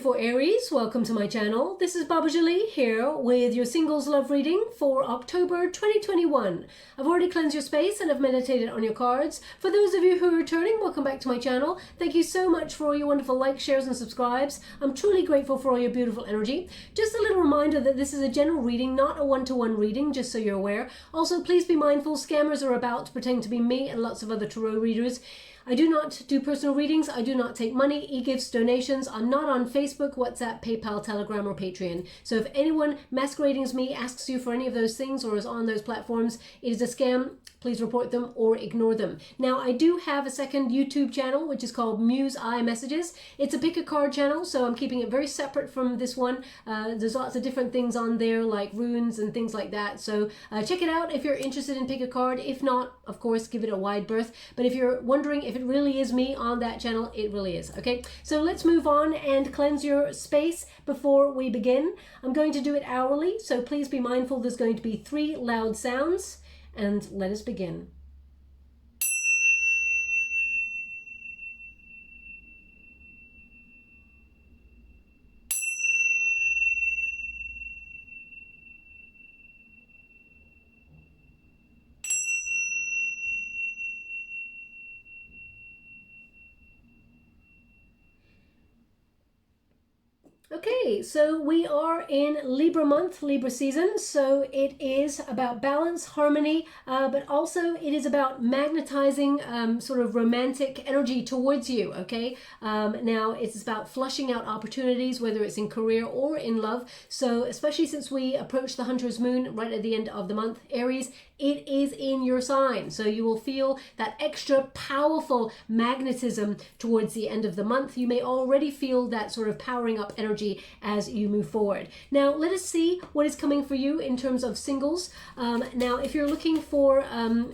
beautiful Aries, welcome to my channel. This is Baba Jolie here with your singles love reading for October 2021. I've already cleansed your space and I've meditated on your cards. For those of you who are returning, welcome back to my channel. Thank you so much for all your wonderful likes, shares and subscribes. I'm truly grateful for all your beautiful energy. Just a little reminder that this is a general reading, not a one-to-one reading, just so you're aware. Also, please be mindful, scammers are about to pretend to be me and lots of other tarot readers. I do not do personal readings. I do not take money, e-gifts, donations. I'm not on Facebook, WhatsApp, PayPal, Telegram, or Patreon. So if anyone masquerading as me asks you for any of those things or is on those platforms, it is a scam. Please report them or ignore them. Now, I do have a second YouTube channel, which is called Muse Eye Messages. It's a pick a card channel, so I'm keeping it very separate from this one. There's lots of different things on there, like runes and things like that. So check it out if you're interested in pick a card. If not, of course, give it a wide berth. But if you're wondering if it really is me on that channel, it really is. Okay, so let's move on and cleanse your space before we begin. I'm going to do it hourly, so please be mindful. There's going to be 3 loud sounds. And let us begin. Okay, so we are in Libra month, Libra season, so it is about balance, harmony, but also it is about magnetizing sort of romantic energy towards you, okay? Now, it's about flushing out opportunities, whether it's in career or in love. So especially since we approach the Hunter's Moon right at the end of the month, Aries, it is in your sign. So you will feel that extra powerful magnetism towards the end of the month. You may already feel that sort of powering up energy as you move forward. Now, let us see what is coming for you in terms of singles. Now, if you're looking for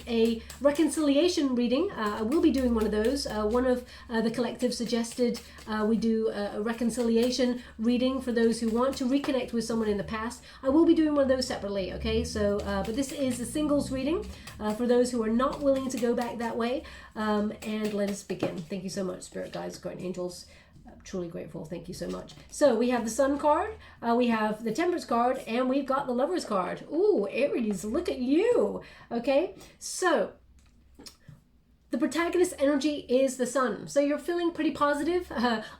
a reconciliation reading, I will be doing one of those. One of the collective suggested we do a reconciliation reading for those who want to reconnect with someone in the past. I will be doing one of those separately, okay? So, but this is the singles reading for those who are not willing to go back that way. And let us begin. Thank you so much, Spirit Guides, Guardian Angels. I'm truly grateful. Thank you so much. So we have the Sun card, we have the Temperance card, and we've got the Lovers card. Ooh, Aries, look at you. Okay, so the protagonist energy is the Sun. So you're feeling pretty positive.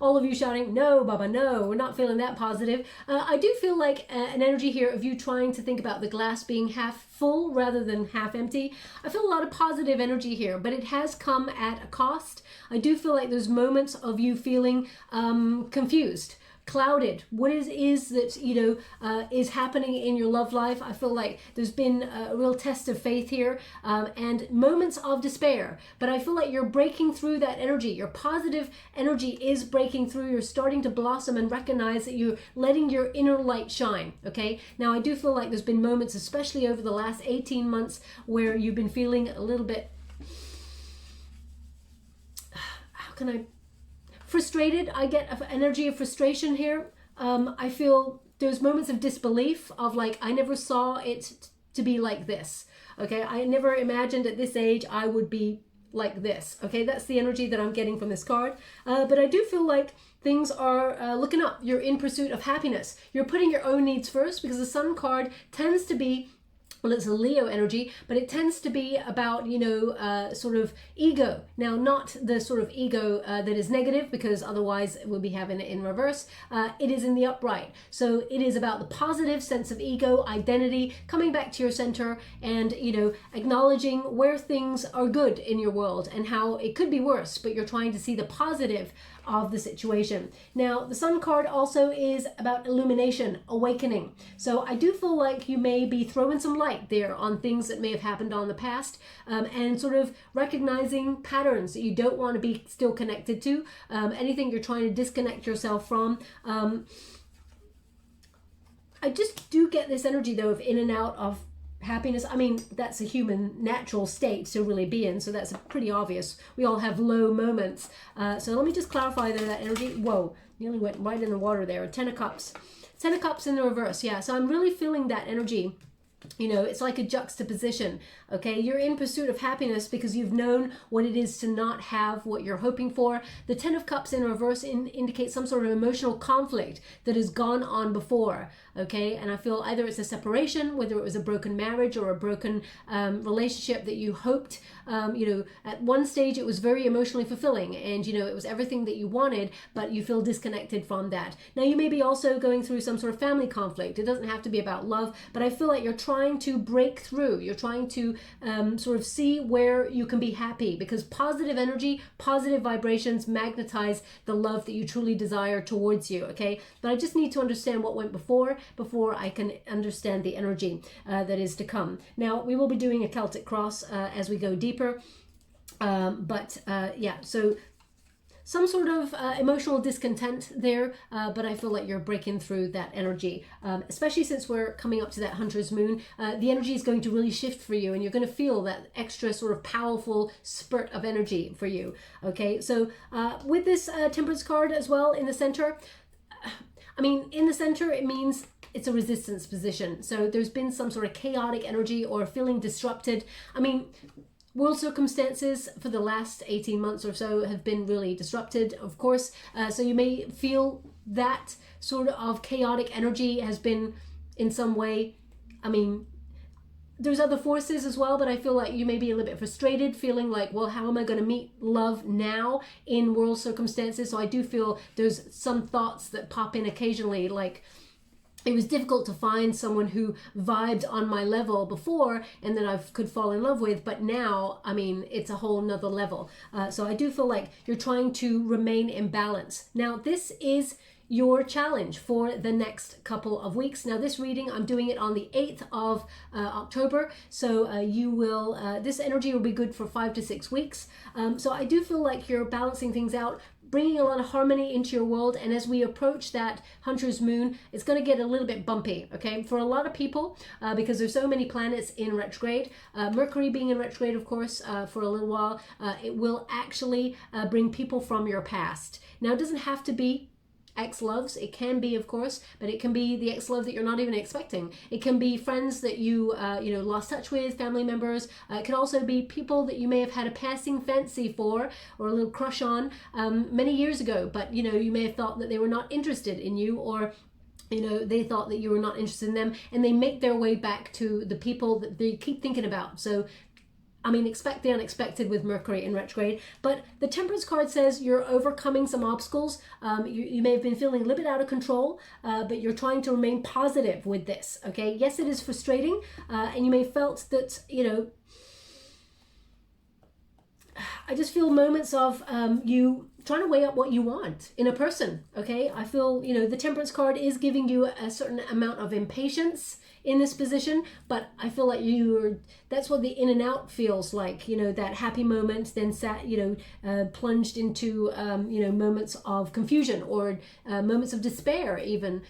All of you shouting, no, Baba, no, we're not feeling that positive. I do feel like an energy here of you trying to think about the glass being half full rather than half empty. I feel a lot of positive energy here, but it has come at a cost. I do feel like there's moments of you feeling confused, clouded. What is that, you know, is happening in your love life? I feel like there's been a real test of faith here and moments of despair, but I feel like you're breaking through that energy. Your positive energy is breaking through. You're starting to blossom and recognize that you're letting your inner light shine. Okay, now I do feel like there's been moments, especially over the last 18 months, where you've been feeling a little bit, how can I, frustrated. I get an energy of frustration here. I feel there's moments of disbelief of like, I never saw it to be like this. Okay, I never imagined at this age I would be like this. Okay, that's the energy that I'm getting from this card. But I do feel like things are looking up. You're in pursuit of happiness. You're putting your own needs first, because the Sun card tends to be, well, it's a Leo energy, but it tends to be about, you know, sort of ego. Now, not the sort of ego that is negative, because otherwise we'll be having it in reverse. It is in the upright. So it is about the positive sense of ego, identity, coming back to your center and, you know, acknowledging where things are good in your world and how it could be worse, but you're trying to see the positive of the situation. Now, the Sun card also is about illumination, awakening. So I do feel like you may be throwing some light there on things that may have happened on the past, and sort of recognizing patterns that you don't want to be still connected to, anything you're trying to disconnect yourself from. I just do get this energy though of in and out of happiness. I mean, that's a human natural state to really be in, so that's pretty obvious. We all have low moments. So let me just clarify there, that energy. Whoa, nearly went right in the water there. 10 of Cups. 10 of Cups in the reverse. Yeah, so I'm really feeling that energy. You know, it's like a juxtaposition, okay? You're in pursuit of happiness because you've known what it is to not have what you're hoping for. The Ten of Cups in reverse indicates some sort of emotional conflict that has gone on before, okay? And I feel either it's a separation, whether it was a broken marriage or a broken relationship that you hoped, you know, at one stage it was very emotionally fulfilling and, you know, it was everything that you wanted, but you feel disconnected from that. Now, you may be also going through some sort of family conflict. It doesn't have to be about love, but I feel like you're trying to break through. You're trying to sort of see where you can be happy, because positive energy, positive vibrations magnetize the love that you truly desire towards you, okay? But I just need to understand what went before I can understand the energy that is to come. Now, we will be doing a Celtic cross as we go deeper. Yeah, so some sort of emotional discontent there, but I feel like you're breaking through that energy, especially since we're coming up to that Hunter's Moon. The energy is going to really shift for you, and you're going to feel that extra sort of powerful spurt of energy for you, okay? So with this Temperance card as well in the center, I mean, in the center, it means it's a resistance position. So there's been some sort of chaotic energy or feeling disrupted. I mean, world circumstances for the last 18 months or so have been really disrupted, of course. So you may feel that sort of chaotic energy has been in some way, I mean, there's other forces as well, but I feel like you may be a little bit frustrated, feeling like, well, how am I going to meet love now in world circumstances? So I do feel there's some thoughts that pop in occasionally, like, it was difficult to find someone who vibed on my level before and that I could fall in love with, but now, I mean, it's a whole nother level. So I do feel like you're trying to remain in balance. Now, this is your challenge for the next couple of weeks. Now, this reading, I'm doing it on the 8th of October. So you will, this energy will be good for 5 to 6 weeks. So I do feel like you're balancing things out, bringing a lot of harmony into your world. And as we approach that Hunter's Moon, it's going to get a little bit bumpy, okay? For a lot of people, because there's so many planets in retrograde, Mercury being in retrograde, of course, for a little while, it will actually bring people from your past. Now, it doesn't have to be ex-loves. It can be, of course, but it can be the ex-love that you're not even expecting. It can be friends that you you know, lost touch with, family members. It can also be people that you may have had a passing fancy for or a little crush on many years ago, but you know, you may have thought that they were not interested in you, or you know, they thought that you were not interested in them, and they make their way back to the people that they keep thinking about. So I mean, expect the unexpected with Mercury in retrograde. But the Temperance card says you're overcoming some obstacles. You may have been feeling a little bit out of control, but you're trying to remain positive with this, okay? Yes, it is frustrating, and you may have felt that, you know, I just feel moments of you trying to weigh up what you want in a person, okay? I feel, you know, the Temperance card is giving you a certain amount of impatience in this position, but I feel like that's what the in and out feels like, you know, that happy moment, then plunged into, you know, moments of confusion or moments of despair, even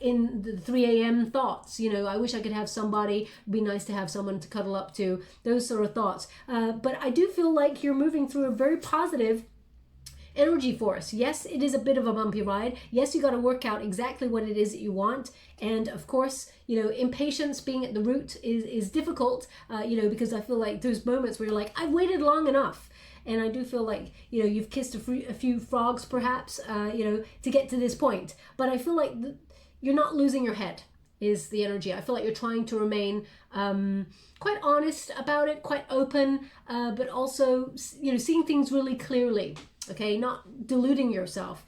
in the 3 a.m. thoughts, you know, I wish I could have somebody, it'd be nice to have someone to cuddle up to, those sort of thoughts. But I do feel like you're moving through a very positive energy force. Yes, it is a bit of a bumpy ride. Yes, you got to work out exactly what it is that you want. And of course, you know, impatience being at the root is difficult, you know, because I feel like there's moments where you're like, I've waited long enough. And I do feel like, you know, you've kissed a few frogs perhaps, you know, to get to this point. But I feel like you're not losing your head is the energy. I feel like you're trying to remain quite honest about it, quite open, but also, you know, seeing things really clearly. Okay, not deluding yourself.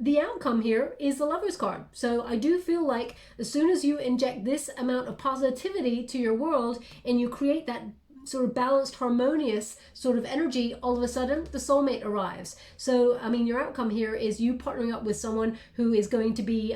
The outcome here is the Lover's card. So I do feel like as soon as you inject this amount of positivity to your world and you create that sort of balanced, harmonious sort of energy, all of a sudden the soulmate arrives. So, I mean, your outcome here is you partnering up with someone who is going to be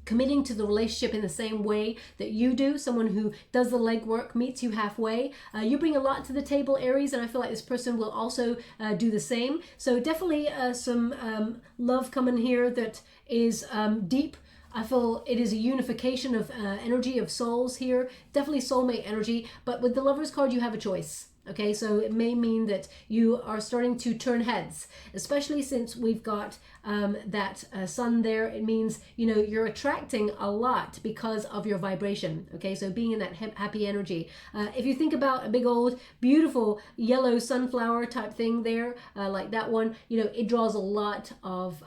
committing to the relationship in the same way that you do, someone who does the legwork, meets you halfway. You bring a lot to the table, Aries, and I feel like this person will also do the same. So definitely some love coming here that is deep. I feel it is a unification of energy, of souls here, definitely soulmate energy, but with the Lover's card, you have a choice. Okay, so it may mean that you are starting to turn heads, especially since we've got that sun there. It means, you know, you're attracting a lot because of your vibration. Okay, so being in that happy energy. If you think about a big old beautiful yellow sunflower type thing there, like that one, you know, it draws a lot of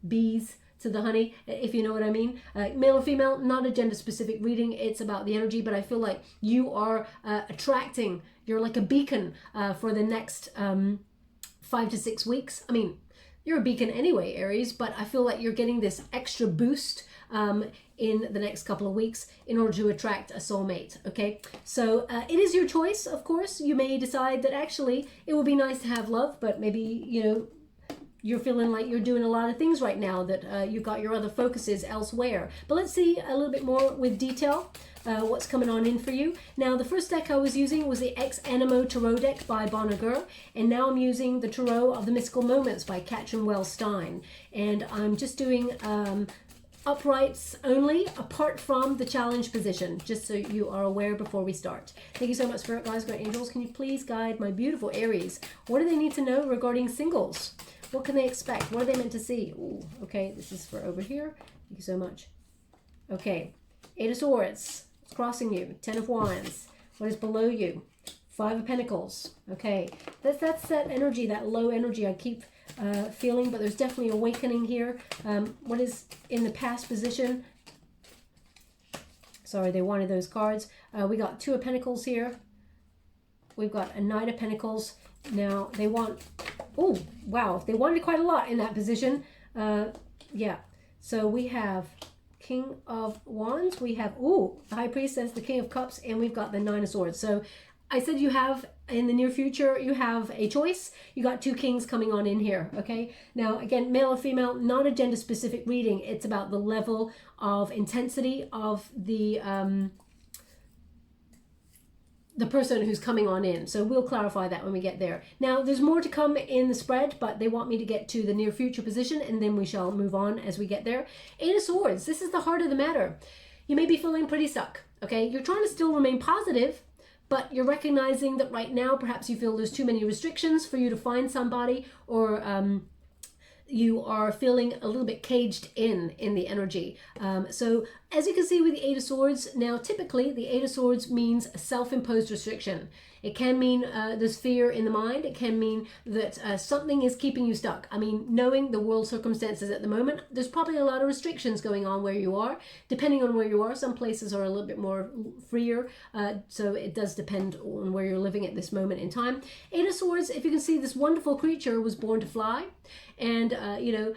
bees to the honey, if you know what I mean. Male or female, not a gender specific reading, it's about the energy, but I feel like you are attracting, you're like a beacon for the next 5 to 6 weeks. I mean, you're a beacon anyway, Aries, but I feel like you're getting this extra boost in the next couple of weeks in order to attract a soulmate. Okay, so it is your choice, of course. You may decide that actually it would be nice to have love, but maybe, you know, you're feeling like you're doing a lot of things right now, that you've got your other focuses elsewhere. But let's see a little bit more with detail what's coming on in for you. Now, the first deck I was using was the Ex Animo Tarot deck by Bonneger, and now I'm using the Tarot of the Mystical Moments by CATRIN, WELZ, STEIN. And I'm just doing uprights only, apart from the challenge position, just so you are aware before we start. Thank you so much, Spirit Guides, Great Angels. Can you please guide my beautiful Aries? What do they need to know regarding singles? What can they expect? What are they meant to see? Ooh, okay, this is for over here. Thank you so much. Okay, 8 of Swords. It's crossing you. 10 of Wands. What is below you? 5 of Pentacles. Okay, that's that energy, that low energy I keep feeling, but there's definitely awakening here. What is in the past position? Sorry, they wanted those cards. We got 2 of Pentacles here. We've got a Knight of Pentacles. Now, they want... Oh, wow. They wanted quite a lot in that position. Yeah. So we have King of Wands. We have, ooh, the High Priestess, the King of Cups, and we've got the Nine of Swords. So I said you have, in the near future, you have a choice. You got 2 kings coming on in here, okay? Now, again, male or female, not a gender-specific reading. It's about the level of intensity of the person who's coming on in. So we'll clarify that when we get there. Now, there's more to come in the spread, but they want me to get to the near future position, and then we shall move on as we get there. 8 of Swords, this is the heart of the matter. You may be feeling pretty stuck, okay? You're trying to still remain positive, but you're recognizing that right now, perhaps you feel there's too many restrictions for you to find somebody, or you are feeling a little bit caged in the energy. So as you can see with the 8 of Swords, now typically the 8 of Swords means a self-imposed restriction. It can mean there's fear in the mind. It can mean that something is keeping you stuck. I mean, knowing the world circumstances at the moment, there's probably a lot of restrictions going on where you are. Depending on where you are, some places are a little bit more freer. So it does depend on where you're living at this moment in time. 8 of Swords, if you can see, this wonderful creature was born to fly. And, you know,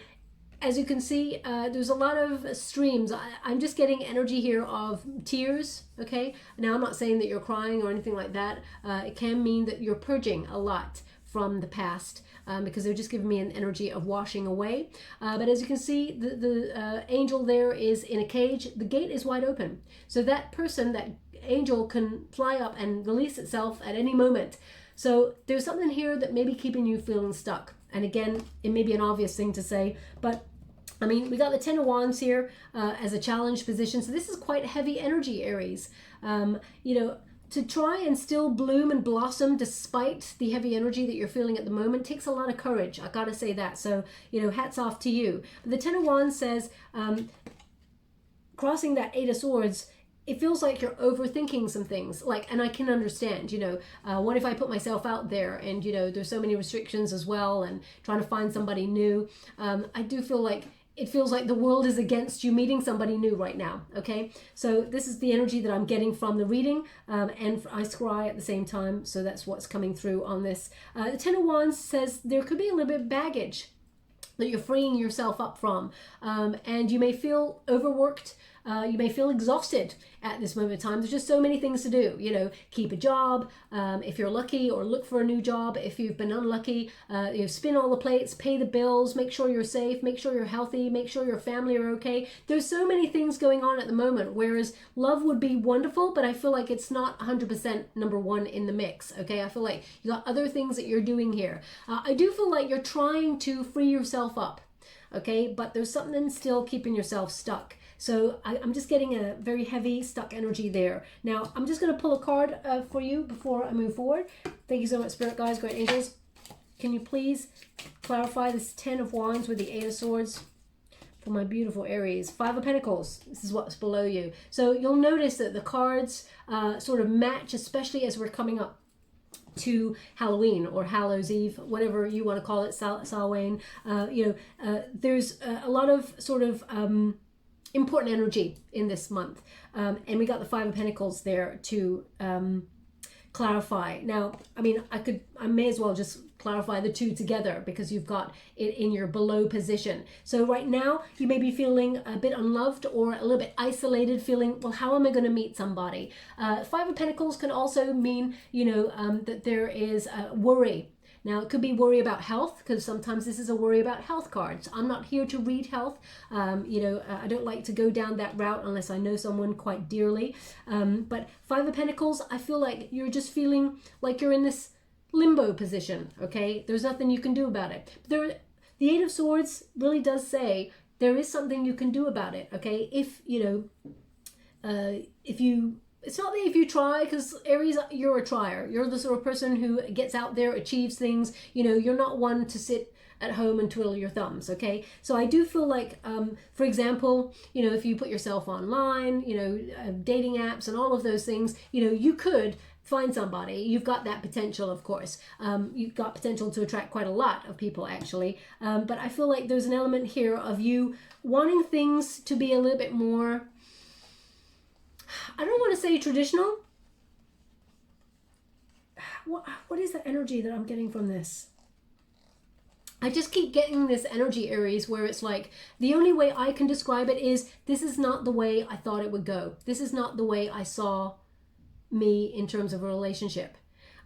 as you can see, there's a lot of streams. I'm just getting energy here of tears, okay? Now, I'm not saying that you're crying or anything like that. It can mean that you're purging a lot from the past, because they're just giving me an energy of washing away. But as you can see, the angel there is in a cage. The gate is wide open. So that person, that angel, can fly up and release itself at any moment. So there's something here that may be keeping you feeling stuck. And again, it may be an obvious thing to say, but I mean, we got the 10 of Wands here as a challenge position. So this is quite heavy energy, Aries. You know, to try and still bloom and blossom despite the heavy energy that you're feeling at the moment takes a lot of courage. I gotta say that. So, you know, hats off to you. But the 10 of Wands says, crossing that 8 of Swords, it feels like you're overthinking some things, like, and I can understand, you know, what if I put myself out there, and, you know, there's so many restrictions as well, and trying to find somebody new. I do feel like it feels like the world is against you meeting somebody new right now, okay? So this is the energy that I'm getting from the reading, and I scry at the same time, so that's what's coming through on this. The 10 of Wands says there could be a little bit of baggage that you're freeing yourself up from, and you may feel overworked. You may feel exhausted at this moment in time. There's just so many things to do. You know, keep a job if you're lucky, or look for a new job if you've been unlucky. You know, spin all the plates, pay the bills, make sure you're safe, make sure you're healthy, make sure your family are okay. There's so many things going on at the moment, whereas love would be wonderful, but I feel like it's not 100% number one in the mix, okay? I feel like you got other things that you're doing here. I do feel like you're trying to free yourself up, okay? But there's something still keeping yourself stuck. So I'm just getting a very heavy, stuck energy there. Now, I'm just going to pull a card for you before I move forward. Thank you so much, Spirit Guides, Great Angels. Can you please clarify this 10 of Wands with the 8 of Swords for my beautiful Aries? 5 of Pentacles. This is what's below you. So you'll notice that the cards sort of match, especially as we're coming up to Halloween or Hallows Eve, whatever you want to call it, Samhain. There's a lot of sort of important energy in this month. And we got the 5 of Pentacles there to clarify. Now, I mean, I may as well just clarify the two together because you've got it in your below position. So right now you may be feeling a bit unloved or a little bit isolated, feeling, well, how am I going to meet somebody? 5 of Pentacles can also mean, that there is worry. Now, it could be worry about health, because sometimes this is a worry about health cards. I'm not here to read health. I don't like to go down that route unless I know someone quite dearly. But 5 of Pentacles, I feel like you're just feeling like you're in this limbo position, okay? There's nothing you can do about it. The 8 of Swords really does say there is something you can do about it, okay? It's not that if you try, because Aries, you're a trier. You're the sort of person who gets out there, achieves things. You're not one to sit at home and twiddle your thumbs, okay? So I do feel like, for example, if you put yourself online, dating apps and all of those things, you could find somebody. You've got that potential, of course. You've got potential to attract quite a lot of people, actually. But I feel like there's an element here of you wanting things to be a little bit more, I don't want to say traditional. What is the energy that I'm getting from this? I just keep getting this energy, Aries, where it's like, the only way I can describe it is, this is not the way I thought it would go. This is not the way I saw me in terms of a relationship.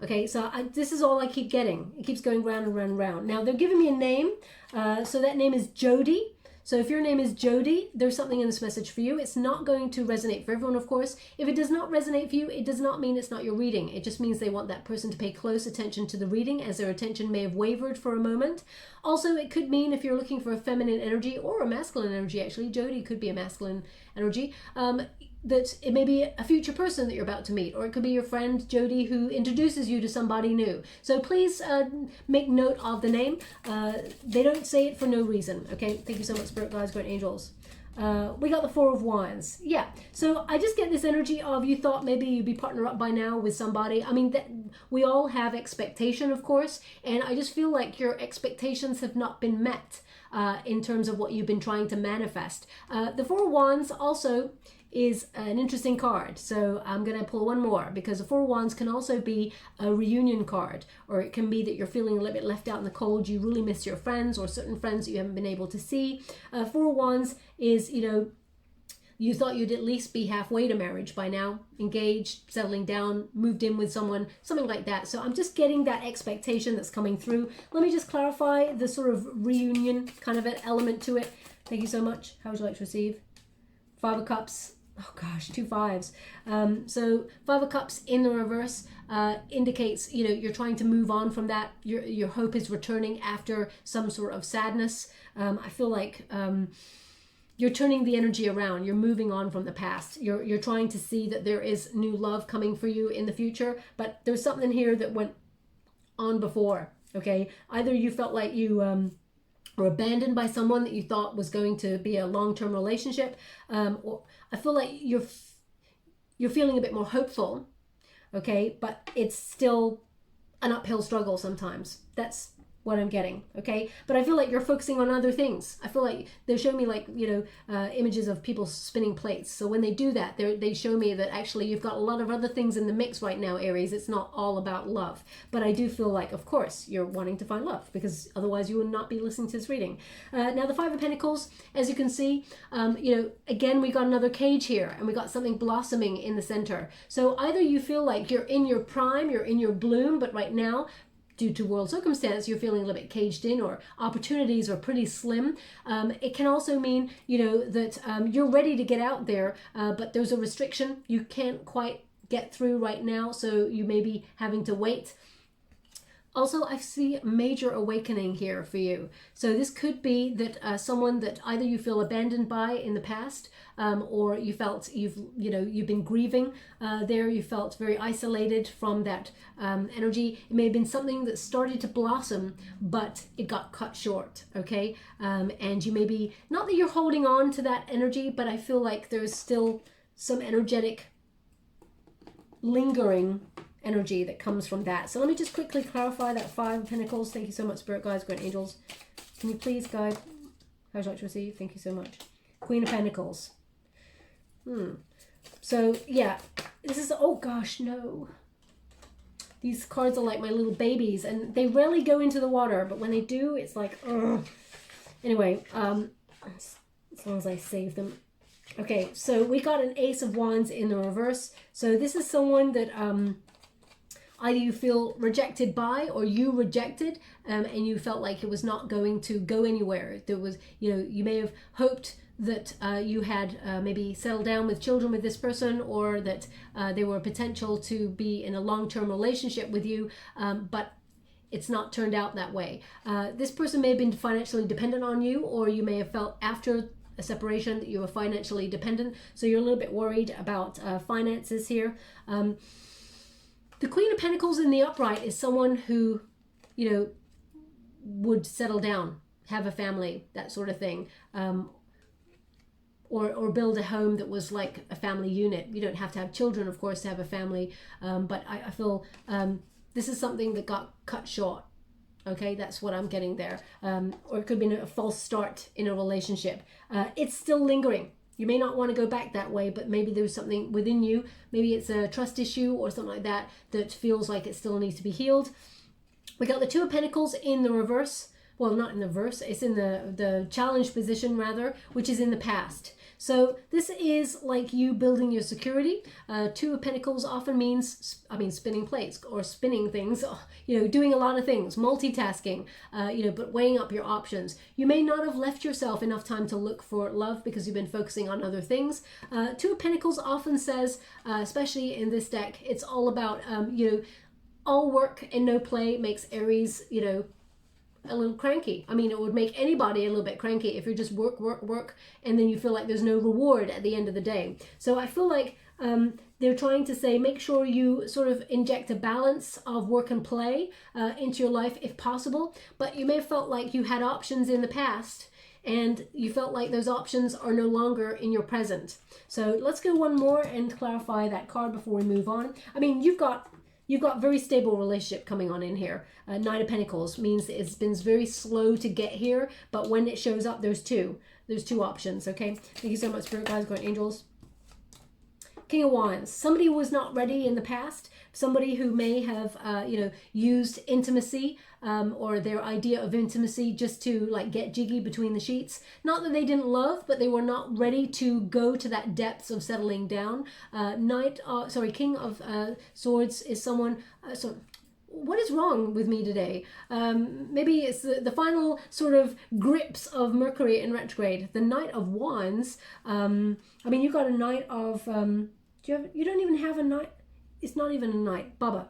Okay, so this is all I keep getting. It keeps going round and round and round. Now, they're giving me a name. So that name is Jody. So if your name is Jody, there's something in this message for you. It's not going to resonate for everyone, of course. If it does not resonate for you, it does not mean it's not your reading. It just means they want that person to pay close attention to the reading, as their attention may have wavered for a moment. Also, it could mean if you're looking for a feminine energy or a masculine energy, actually, Jody could be a masculine energy, that it may be a future person that you're about to meet, or it could be your friend Jody who introduces you to somebody new. So please make note of the name. They don't say it for no reason. Okay, thank you so much, Spirit Guides, Great Angels. We got the 4 of Wands. Yeah, so I just get this energy of, you thought maybe you'd be partnered up by now with somebody. I mean, we all have expectation, of course, and I just feel like your expectations have not been met in terms of what you've been trying to manifest. The 4 of Wands also is an interesting card. So I'm going to pull one more, because the 4 of Wands can also be a reunion card, or it can be that you're feeling a little bit left out in the cold. You really miss your friends, or certain friends that you haven't been able to see. 4 of Wands is, you thought you'd at least be halfway to marriage by now, engaged, settling down, moved in with someone, something like that. So I'm just getting that expectation that's coming through. Let me just clarify the sort of reunion kind of an element to it. Thank you so much. How would you like to receive? 5 of Cups. Oh gosh, 2 5s. So 5 of Cups in the reverse indicates, you're trying to move on from that. Your hope is returning after some sort of sadness. I feel like you're turning the energy around. You're moving on from the past. You're trying to see that there is new love coming for you in the future. But there's something here that went on before. Okay, either you felt like you or abandoned by someone that you thought was going to be a long-term relationship, or I feel like you're feeling a bit more hopeful, okay, but it's still an uphill struggle sometimes. That's what I'm getting, okay? But I feel like you're focusing on other things. I feel like they show me, like, images of people spinning plates. So when they do that, they show me that actually you've got a lot of other things in the mix right now, Aries. It's not all about love. But I do feel like, of course, you're wanting to find love, because otherwise you would not be listening to this reading. Now, the 5 of Pentacles, as you can see, again, we got another cage here, and we got something blossoming in the center. So either you feel like you're in your prime, you're in your bloom, but right now, due to world circumstance, you're feeling a little bit caged in, or opportunities are pretty slim. It can also mean, that you're ready to get out there, but there's a restriction. You can't quite get through right now, so you may be having to wait. Also, I see major awakening here for you. So this could be that someone that either you feel abandoned by in the past, or you felt you've been grieving there. You felt very isolated from that energy. It may have been something that started to blossom, but it got cut short. Okay, and you may be, not that you're holding on to that energy, but I feel like there's still some energetic lingering energy that comes from that. So let me just quickly clarify that Five of Pentacles. Thank you so much, Spirit Guides, Great Angels. Can you please guide how would you like to receive? Thank you so much. Queen of Pentacles. So yeah, this is, oh gosh, no. These cards are like my little babies, and they rarely go into the water, but when they do, it's like, ugh. Anyway, as long as I save them. Okay, so we got an Ace of Wands in the reverse. So this is someone that either you feel rejected by, or you rejected, and you felt like it was not going to go anywhere. There was, you may have hoped that you had maybe settled down with children with this person, or that they were potential to be in a long-term relationship with you, but it's not turned out that way. This person may have been financially dependent on you, or you may have felt after a separation that you were financially dependent, so you're a little bit worried about finances here. The Queen of Pentacles in the upright is someone who, would settle down, have a family, that sort of thing, or build a home that was like a family unit. You don't have to have children, of course, to have a family, but I feel this is something that got cut short. Okay, that's what I'm getting there. Or it could be a false start in a relationship. It's still lingering. You may not want to go back that way, but maybe there's something within you. Maybe it's a trust issue or something like that that feels like it still needs to be healed. We got the Two of Pentacles in the reverse. Well, not in the reverse. It's in the challenge position, rather, which is in the past. So this is like you building your security. Two of Pentacles often means, spinning plates or spinning things, doing a lot of things, multitasking, but weighing up your options. You may not have left yourself enough time to look for love because you've been focusing on other things. Two of Pentacles often says, especially in this deck, it's all about, all work and no play makes Aries, a little cranky. It would make anybody a little bit cranky if you're just work, and then you feel like there's no reward at the end of the day. So I feel like they're trying to say, make sure you sort of inject a balance of work and play into your life if possible. But you may have felt like you had options in the past, and you felt like those options are no longer in your present. So let's go one more and clarify that card before we move on. You've got very stable relationship coming on in here. Nine of Pentacles means it's been very slow to get here, but when it shows up, there's two options. Okay, thank you so much, Spirit Guides, Great Angels. King of Wands, somebody who was not ready in the past, somebody who may have used intimacy or their idea of intimacy just to like get jiggy between the sheets. Not that they didn't love, but they were not ready to go to that depths of settling down. King of Swords is someone, what is wrong with me today? Maybe it's the final sort of grips of Mercury in retrograde. The Knight of Wands, you got a Knight of, you don't even have a Knight. It's not even a Knight. Baba,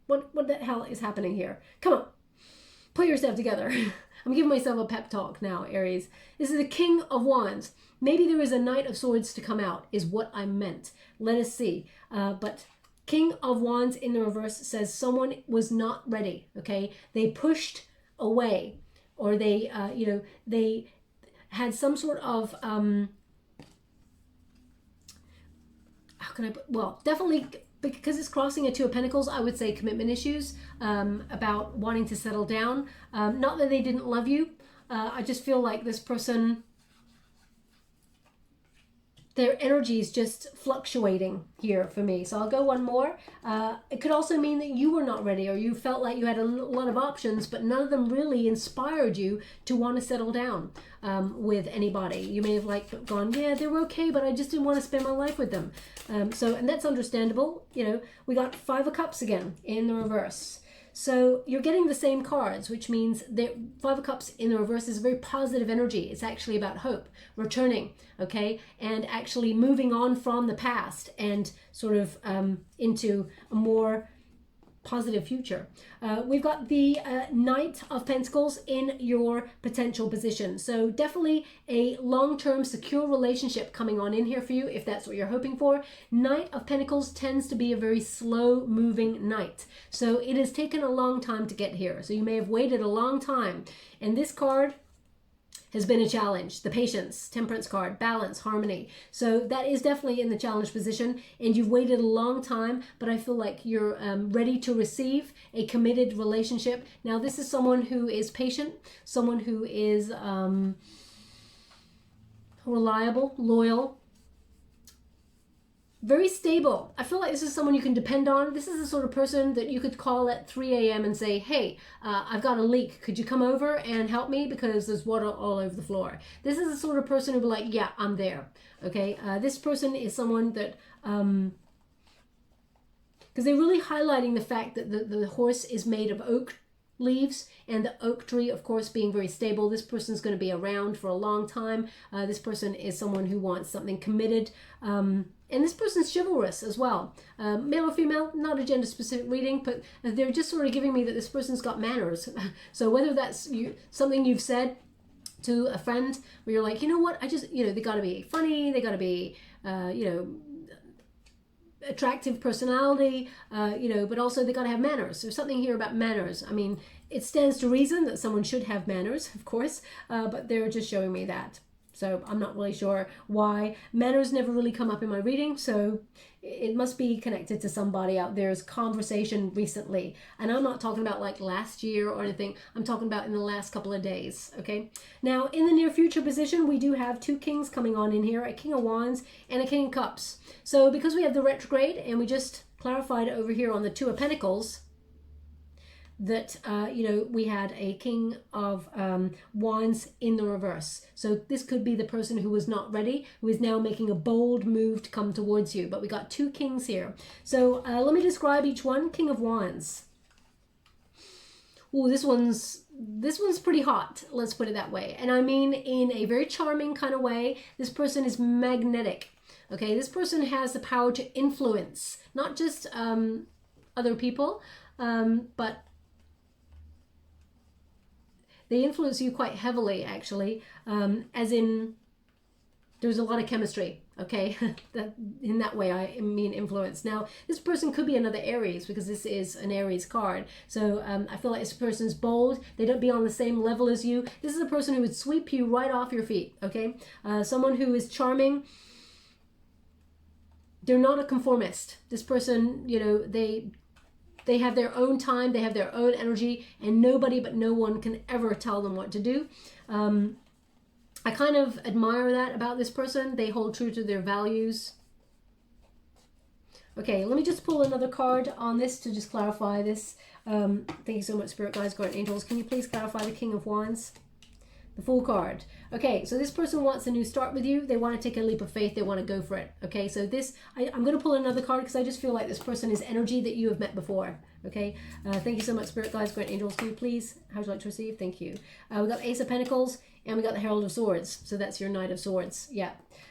what the hell is happening here? Come on, pull yourself together. I'm giving myself a pep talk now, Aries. This is the King of Wands. Maybe there is a Knight of Swords to come out, is what I meant. Let us see. But King of Wands in the reverse says someone was not ready, okay? They pushed away, or they had some sort of, definitely, because it's crossing a Two of Pentacles, I would say commitment issues, about wanting to settle down. Not that they didn't love you. I just feel like this person, their energy is just fluctuating here for me. So I'll go one more. It could also mean that you were not ready, or you felt like you had a lot of options, but none of them really inspired you to want to settle down with anybody. You may have gone, yeah, they were okay, but I just didn't want to spend my life with them. And that's understandable. We got Five of Cups again in the reverse. So you're getting the same cards, which means that Five of Cups in the reverse is a very positive energy. It's actually about hope, returning, okay, and actually moving on from the past and sort of into a more positive future. We've got the Knight of Pentacles in your potential position. So definitely a long-term secure relationship coming on in here for you if that's what you're hoping for. Knight of Pentacles tends to be a very slow moving knight. So it has taken a long time to get here. So you may have waited a long time. And this card has been a challenge. The Patience, Temperance card, balance, harmony. So that is definitely in the challenge position, and you've waited a long time, but I feel like you're ready to receive a committed relationship. Now, this is someone who is patient, someone who is reliable, loyal, very stable. I feel like this is someone you can depend on. This is the sort of person that you could call at 3 a.m. and say, hey, I've got a leak. Could you come over and help me? Because there's water all over the floor. This is the sort of person who'll be like, yeah, I'm there. Okay. This person is someone that, because they're really highlighting the fact that the horse is made of oak leaves, and the oak tree, of course, being very stable. This person's going to be around for a long time. This person is someone who wants something committed. And this person's chivalrous as well. Male or female, not a gender specific reading, but they're just sort of giving me that this person's got manners. So whether that's something you've said to a friend where you're like, you know what, I just, they got to be funny, they got to be, attractive personality, but also they got to have manners. There's something here about manners. I mean, it stands to reason that someone should have manners, of course, but they're just showing me that. So I'm not really sure why. Manners never really come up in my reading, so it must be connected to somebody out there's conversation recently. And I'm not talking about like last year or anything. I'm talking about in the last couple of days, okay? Now, in the near future position, we do have two kings coming on in here, a King of Wands and a King of Cups. So because we have the retrograde, and we just clarified over here on the Two of Pentacles, that, we had a King of Wands in the reverse. So this could be the person who was not ready, who is now making a bold move to come towards you. But we got two kings here. So let me describe each one. King of Wands. Oh, this one's pretty hot. Let's put it that way. And I mean in a very charming kind of way. This person is magnetic. Okay, this person has the power to influence, not just other people, but they influence you quite heavily, actually, as in there's a lot of chemistry, okay? In that way, I mean influence. Now, this person could be another Aries, because this is an Aries card. So I feel like this person's bold. They don't be on the same level as you. This is a person who would sweep you right off your feet, okay? Someone who is charming. They're not a conformist. This person, they have their own time, they have their own energy, and nobody but no one can ever tell them what to do. I kind of admire that about this person. They hold true to their values. Okay, let me just pull another card on this to just clarify this. Thank you so much, Spirit Guides, Guardian Angels. Can you please clarify the King of Wands? The Fool card. Okay, so this person wants a new start with you. They want to take a leap of faith. They want to go for it. Okay, so this, I'm going to pull another card because I just feel like this person is energy that you have met before. Okay, thank you so much, Spirit Guides, Great Angels. Can you please, how would you like to receive? Thank you. We got the Ace of Pentacles and we got the Herald of Swords. So that's your Knight of Swords. Yeah.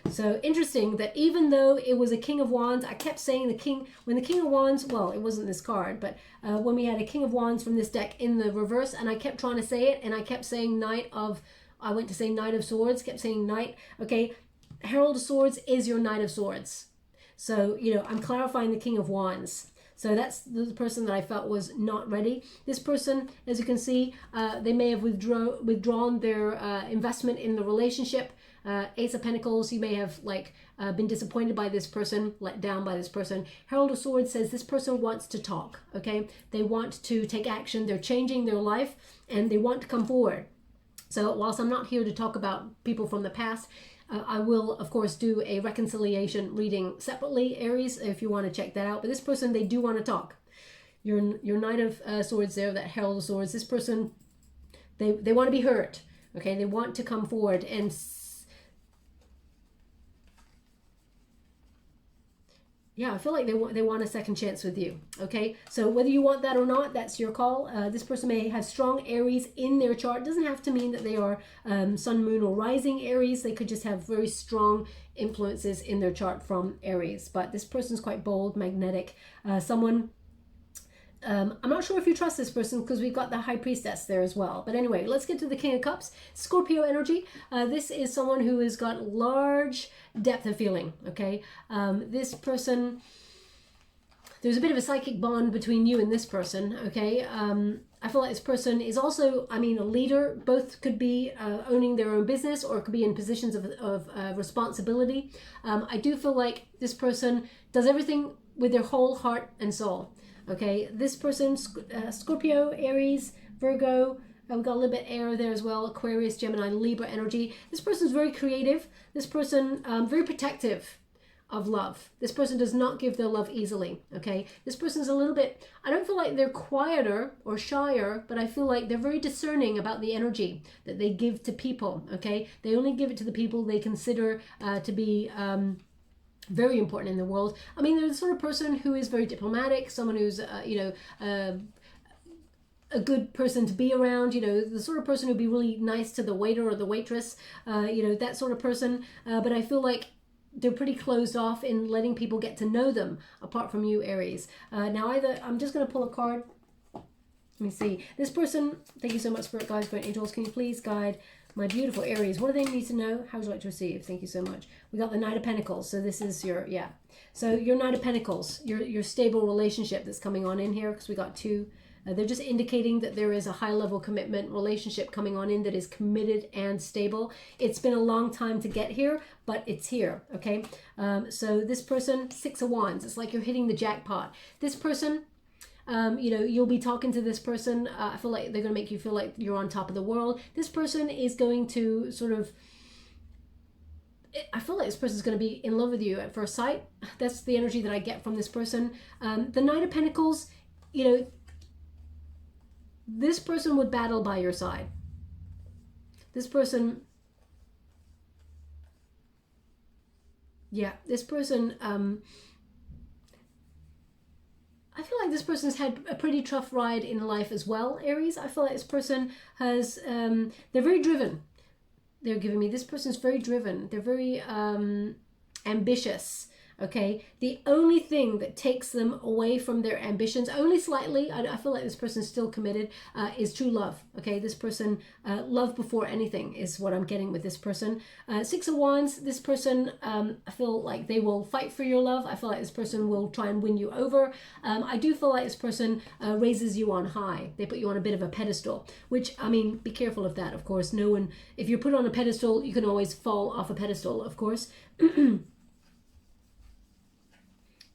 So interesting that even though it was a King of Wands, I kept saying when the King of Wands, well, it wasn't this card, but when we had a King of Wands from this deck in the reverse, and I kept trying to say it, and I kept saying I went to say Knight of Swords, kept saying Knight. Okay, Herald of Swords is your Knight of Swords. So, I'm clarifying the King of Wands. So that's the person that I felt was not ready. This person, as you can see, they may have withdrawn their investment in the relationship. Ace of Pentacles, you may have been disappointed by this person, let down by this person. Herald of Swords says this person wants to talk, okay? They want to take action. They're changing their life and they want to come forward. So whilst I'm not here to talk about people from the past, I will, of course, do a reconciliation reading separately, Aries, if you want to check that out. But this person, they do want to talk. Your Knight of Swords there, that Herald of Swords, this person, they want to be heard, okay? They want to come forward and yeah, I feel like they want a second chance with you, okay? So whether you want that or not, that's your call. This person may have strong Aries in their chart. Doesn't have to mean that they are sun, moon, or rising Aries. They could just have very strong influences in their chart from Aries. But this person's quite bold, magnetic. Someone I'm not sure if you trust this person because we've got the High Priestess there as well. But anyway, let's get to the King of Cups. Scorpio energy. This is someone who has got large depth of feeling, okay? This person, there's a bit of a psychic bond between you and this person, okay? I feel like this person is also, I mean, a leader. Both could be owning their own business or could be in positions of responsibility. I do feel like this person does everything with their whole heart and soul. Okay, this person, Scorpio, Aries, Virgo, we've got a little bit air there as well, Aquarius, Gemini, Libra energy. This person's very creative. This person, very protective of love. This person does not give their love easily, okay? This person's a little bit, I don't feel like they're quieter or shyer, but I feel like they're very discerning about the energy that they give to people, okay? They only give it to the people they consider to be very important in the world. I mean, they're the sort of person who is very diplomatic, someone who's, you know, a good person to be around, you know, the sort of person who'd be really nice to the waiter or the waitress, you know, that sort of person. But I feel like they're pretty closed off in letting people get to know them, apart from you, Aries. Now, I'm just going to pull a card. Let me see. This person, thank you so much, Spirit Guides, Great Angels. Can you please guide my beautiful Aries? What do they need to know? How would you like to receive? Thank you so much. We got the Knight of Pentacles. So this is your, yeah. So your Knight of Pentacles, your stable relationship that's coming on in here, because we got two. They're just indicating that there is a high level commitment relationship coming on in that is committed and stable. It's been a long time to get here, but it's here, okay? So this person, Six of Wands, it's like you're hitting the jackpot. This person, you know, you'll be talking to this person. I feel like they're going to make you feel like you're on top of the world. This person is going to sort of, I feel like this person is going to be in love with you at first sight. That's the energy that I get from this person. The Knight of Pentacles, you know, this person would battle by your side. This person, yeah, this person, I feel like this person's had a pretty tough ride in life as well, Aries. I feel like this person has, they're very driven. They're giving me, this person's very driven. They're very ambitious. Okay, the only thing that takes them away from their ambitions, only slightly, I feel like this person's still committed, is true love. Okay, this person, love before anything is what I'm getting with this person. Six of Wands, this person, I feel like they will fight for your love. I feel like this person will try and win you over. I do feel like this person raises you on high. They put you on a bit of a pedestal, which, I mean, be careful of that, of course. No one, if you're put on a pedestal, you can always fall off a pedestal, of course.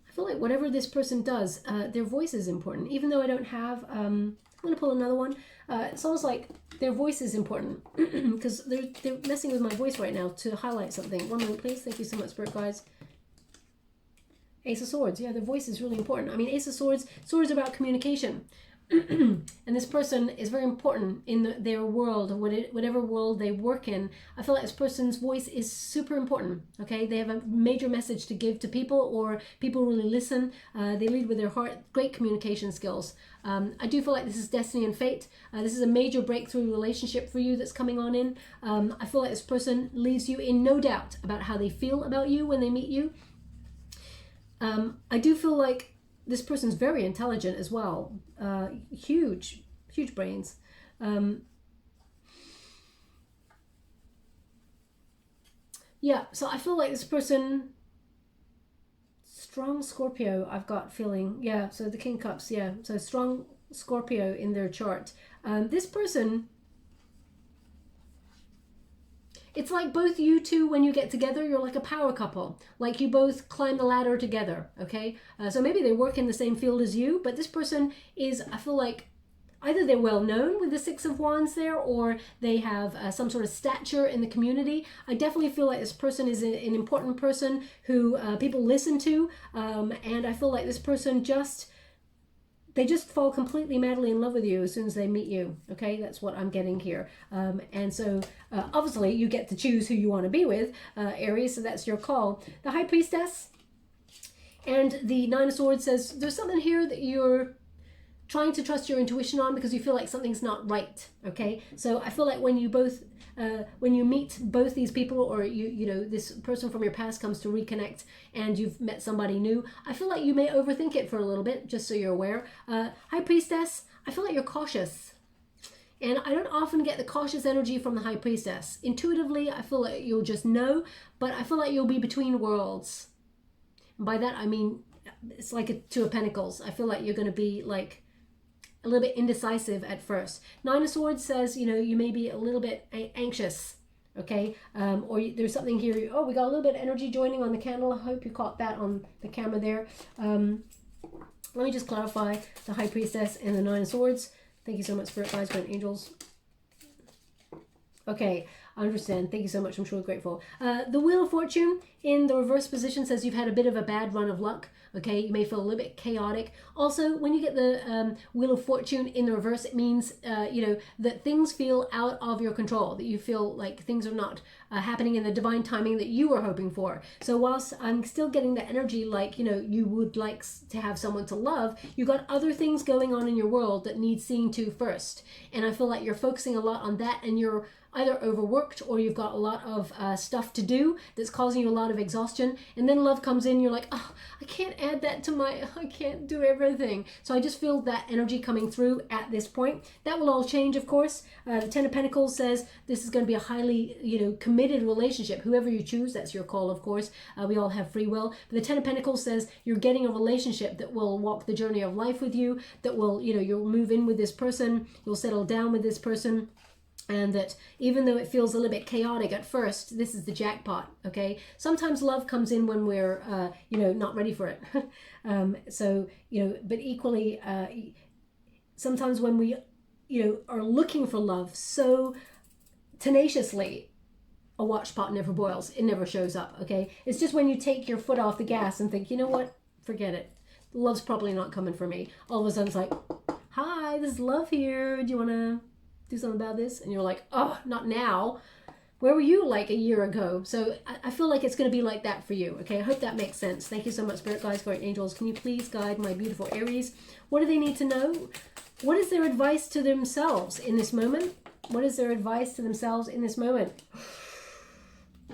I feel like whatever this person does, their voice is important. Even though I don't have, I'm going to pull another one. It's almost like their voice is important because they're messing with my voice right now to highlight something. One moment, please. Thank you so much, Spirit Guides. Ace of Swords. Yeah, their voice is really important. I mean, Ace of Swords, swords about communication. And this person is very important in their world, whatever world they work in. I feel like this person's voice is super important. Okay, they have a major message to give to people, or people really listen. They lead with their heart. Great communication skills. I do feel like this is destiny and fate. This is a major breakthrough relationship for you that's coming on in. I feel like this person leaves you in no doubt about how they feel about you when they meet you. I do feel like this person's very intelligent as well. Huge brains. Yeah, so I feel like this person, strong Scorpio, I've got feeling. Yeah, so the King of Cups, yeah. So strong Scorpio in their chart. This person, it's like both you two, when you get together, you're like a power couple. Like you both climb the ladder together, okay? So maybe they work in the same field as you, but this person is, I feel like, either they're well known with the Six of Wands there, or they have some sort of stature in the community. I definitely feel like this person is an important person who people listen to, and I feel like this person they just fall completely madly in love with you as soon as they meet you. Okay, that's what I'm getting here. And so obviously you get to choose who you want to be with, Aries, so that's your call. The High Priestess and the Nine of Swords says there's something here that you're trying to trust your intuition on because you feel like something's not right. Okay, so I feel like when you both when you meet both these people, or you know, this person from your past comes to reconnect and you've met somebody new, I feel like you may overthink it for a little bit, just so you're aware. High Priestess, I feel like you're cautious. And I don't often get the cautious energy from the High Priestess. Intuitively, I feel like you'll just know, but I feel like you'll be between worlds. And by that, I mean, it's like a Two of Pentacles. I feel like you're going to be like a little bit indecisive at first. Nine of Swords says, you know, you may be a little bit anxious, okay? Or there's something here. Oh, we got a little bit of energy joining on the candle. I hope you caught that on the camera there. Let me just clarify the High Priestess and the Nine of Swords. Thank you so much, Spirit Guides, Guardian Angels. Okay, I understand. Thank you so much. I'm truly grateful. The Wheel of Fortune in the reverse position says you've had a bit of a bad run of luck. Okay, you may feel a little bit chaotic. Also, when you get the Wheel of Fortune in the reverse, it means, you know, that things feel out of your control, that you feel like things are not happening in the divine timing that you were hoping for. So whilst I'm still getting the energy like, you know, you would like to have someone to love, you got other things going on in your world that need seeing to first. And I feel like you're focusing a lot on that, and you're either overworked or you've got a lot of stuff to do that's causing you a lot of exhaustion. And then love comes in, you're like, oh, I can't add that to I can't do everything. So I just feel that energy coming through at this point. That will all change, of course. The Ten of Pentacles says this is going to be a highly, you know, committed relationship. Whoever you choose, that's your call, of course. We all have free will. But the Ten of Pentacles says you're getting a relationship that will walk the journey of life with you, that will, you know, you'll move in with this person, you'll settle down with this person. And that even though it feels a little bit chaotic at first, this is the jackpot, okay? Sometimes love comes in when we're, you know, not ready for it. So, you know, but equally, sometimes when we, you know, are looking for love so tenaciously, a watch pot never boils. It never shows up, okay? It's just when you take your foot off the gas and think, you know what? Forget it. Love's probably not coming for me. All of a sudden it's like, hi, this is love here. Do you want to do something about this? And you're like, oh, not now. Where were you like a year ago? So I feel like it's going to be like that for you. Okay, I hope that makes sense. Thank you so much, Spirit Guides, Guardian Angels. Can you please guide my beautiful Aries? What do they need to know? What is their advice to themselves in this moment? What is their advice to themselves in this moment?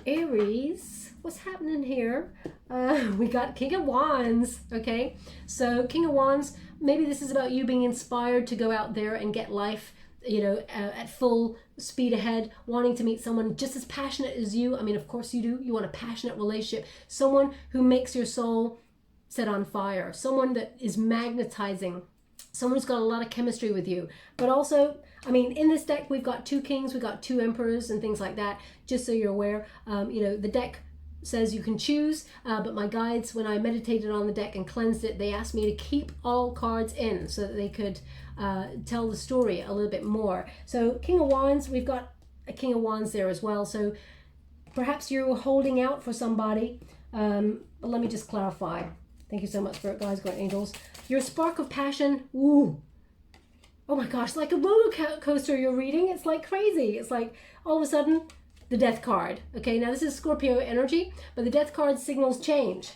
Aries, what's happening here? We got King of Wands. Okay, so King of Wands, maybe this is about you being inspired to go out there and get life, you know, at full speed ahead, wanting to meet someone just as passionate as you. I mean, of course you do. You want a passionate relationship, someone who makes your soul set on fire, someone that is magnetizing, someone who's got a lot of chemistry with you. But also, I mean, in this deck, we've got two kings, we've got two emperors and things like that, just so you're aware. You know, the deck says you can choose, but my guides, when I meditated on the deck and cleansed it, they asked me to keep all cards in so that they could tell the story a little bit more. So King of Wands, we've got a King of Wands there as well. So perhaps you're holding out for somebody, but let me just clarify. Thank you so much, Spirit Guides, Guardian Angels. Your spark of passion, ooh, oh my gosh, like a roller coaster you're reading. It's like crazy. It's like all of a sudden, the Death card. Okay, now this is Scorpio energy, but the Death card signals change.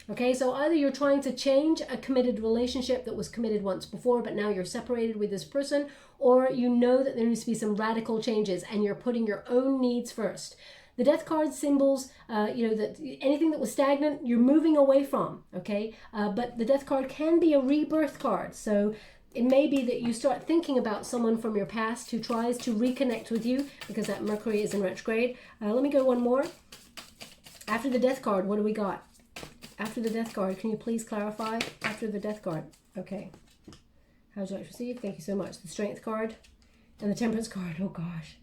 Okay, so either you're trying to change a committed relationship that was committed once before, but now you're separated with this person, or you know that there needs to be some radical changes and you're putting your own needs first. The Death card symbols, you know, that anything that was stagnant, you're moving away from, okay? But the Death card can be a rebirth card. So it may be that you start thinking about someone from your past who tries to reconnect with you because that Mercury is in retrograde. Let me go one more. After the Death card, what do we got? After the Death card, can you please clarify? After the Death card, okay. How would you like to receive? Thank you so much. The Strength card and the Temperance card, oh gosh.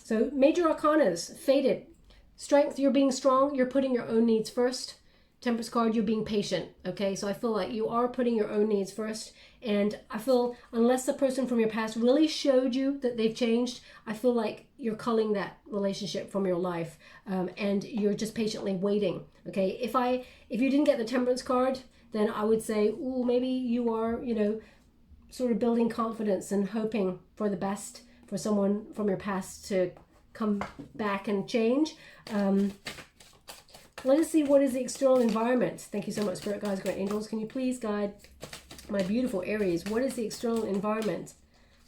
So major arcanas, faded. Strength, you're being strong, you're putting your own needs first. Temperance card, you're being patient, okay? So I feel like you are putting your own needs first. And I feel unless the person from your past really showed you that they've changed, I feel like you're culling that relationship from your life, and you're just patiently waiting, okay? If you didn't get the Temperance card, then I would say, ooh, maybe you are, you know, sort of building confidence and hoping for the best for someone from your past to come back and change. Let us see what is the external environment. Thank you so much, Spirit Guides, Great Angels. Can you please guide My beautiful Aries, what is the external environment?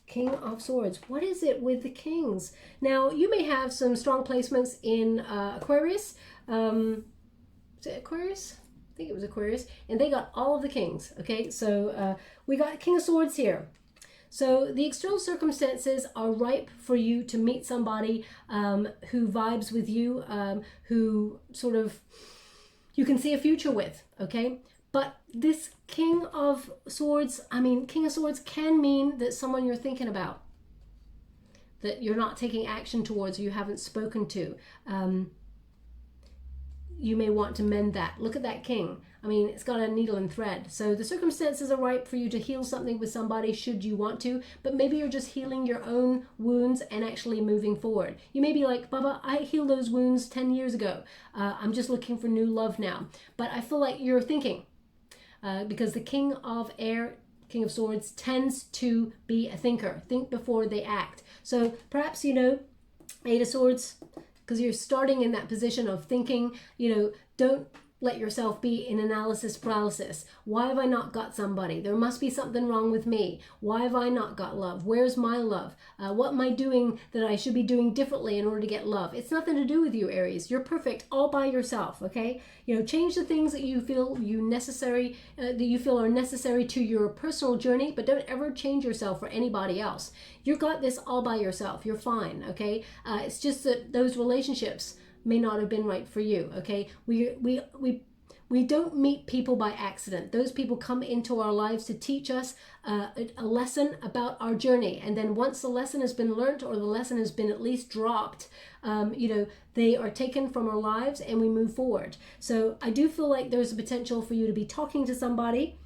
King of Swords. What is it with the kings? Now, you may have some strong placements in Aquarius. Is it Aquarius? I think it was Aquarius. And they got all of the kings. Okay, so we got King of Swords here. So the external circumstances are ripe for you to meet somebody who vibes with you, who sort of you can see a future with, okay? But this King of Swords, I mean, King of Swords can mean that someone you're thinking about, that you're not taking action towards, or you haven't spoken to. You may want to mend that. Look at that king. I mean, it's got a needle and thread. So the circumstances are ripe for you to heal something with somebody should you want to, but maybe you're just healing your own wounds and actually moving forward. You may be like, Baba, I healed those wounds 10 years ago. I'm just looking for new love now. But I feel like you're thinking, because the King of Air, King of Swords, tends to be a thinker. Think before they act. So perhaps, you know, Eight of Swords, because you're starting in that position of thinking, you know, don't let yourself be in analysis paralysis. Why have I not got somebody? There must be something wrong with me. Why have I not got love? Where's my love? What am I doing that I should be doing differently in order to get love? It's nothing to do with you, Aries. You're perfect all by yourself, okay? You know, change the things that you feel are necessary to your personal journey, but don't ever change yourself for anybody else. You got this all by yourself. You're fine, okay? It's just that those relationships may not have been right for you, okay? We don't meet people by accident. Those people come into our lives to teach us a lesson about our journey. And then once the lesson has been learned, or the lesson has been at least dropped, you know, they are taken from our lives and we move forward. So I do feel like there's a potential for you to be talking to somebody,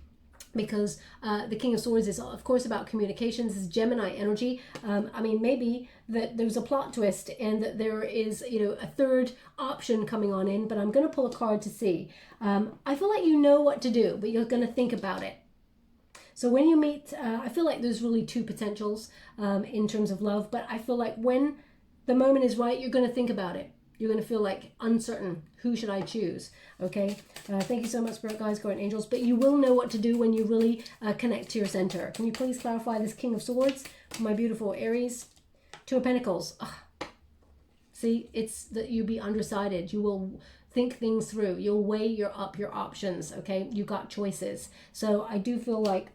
because the King of Swords is, of course, about communications. This is Gemini energy. I mean, maybe that there's a plot twist and that there is, you know, a third option coming on in, but I'm going to pull a card to see. I feel like you know what to do, but you're going to think about it. So when you meet, I feel like there's really two potentials in terms of love, but I feel like when the moment is right, you're going to think about it. You're going to feel like uncertain. Who should I choose? Okay. Thank you so much, Spirit Guides, Guardian Angels. But you will know what to do when you really connect to your center. Can you please clarify this King of Swords for my beautiful Aries? Two of Pentacles. Ugh. See, it's that you be undecided. You will think things through. You'll weigh your options. Okay. You got choices. So I do feel like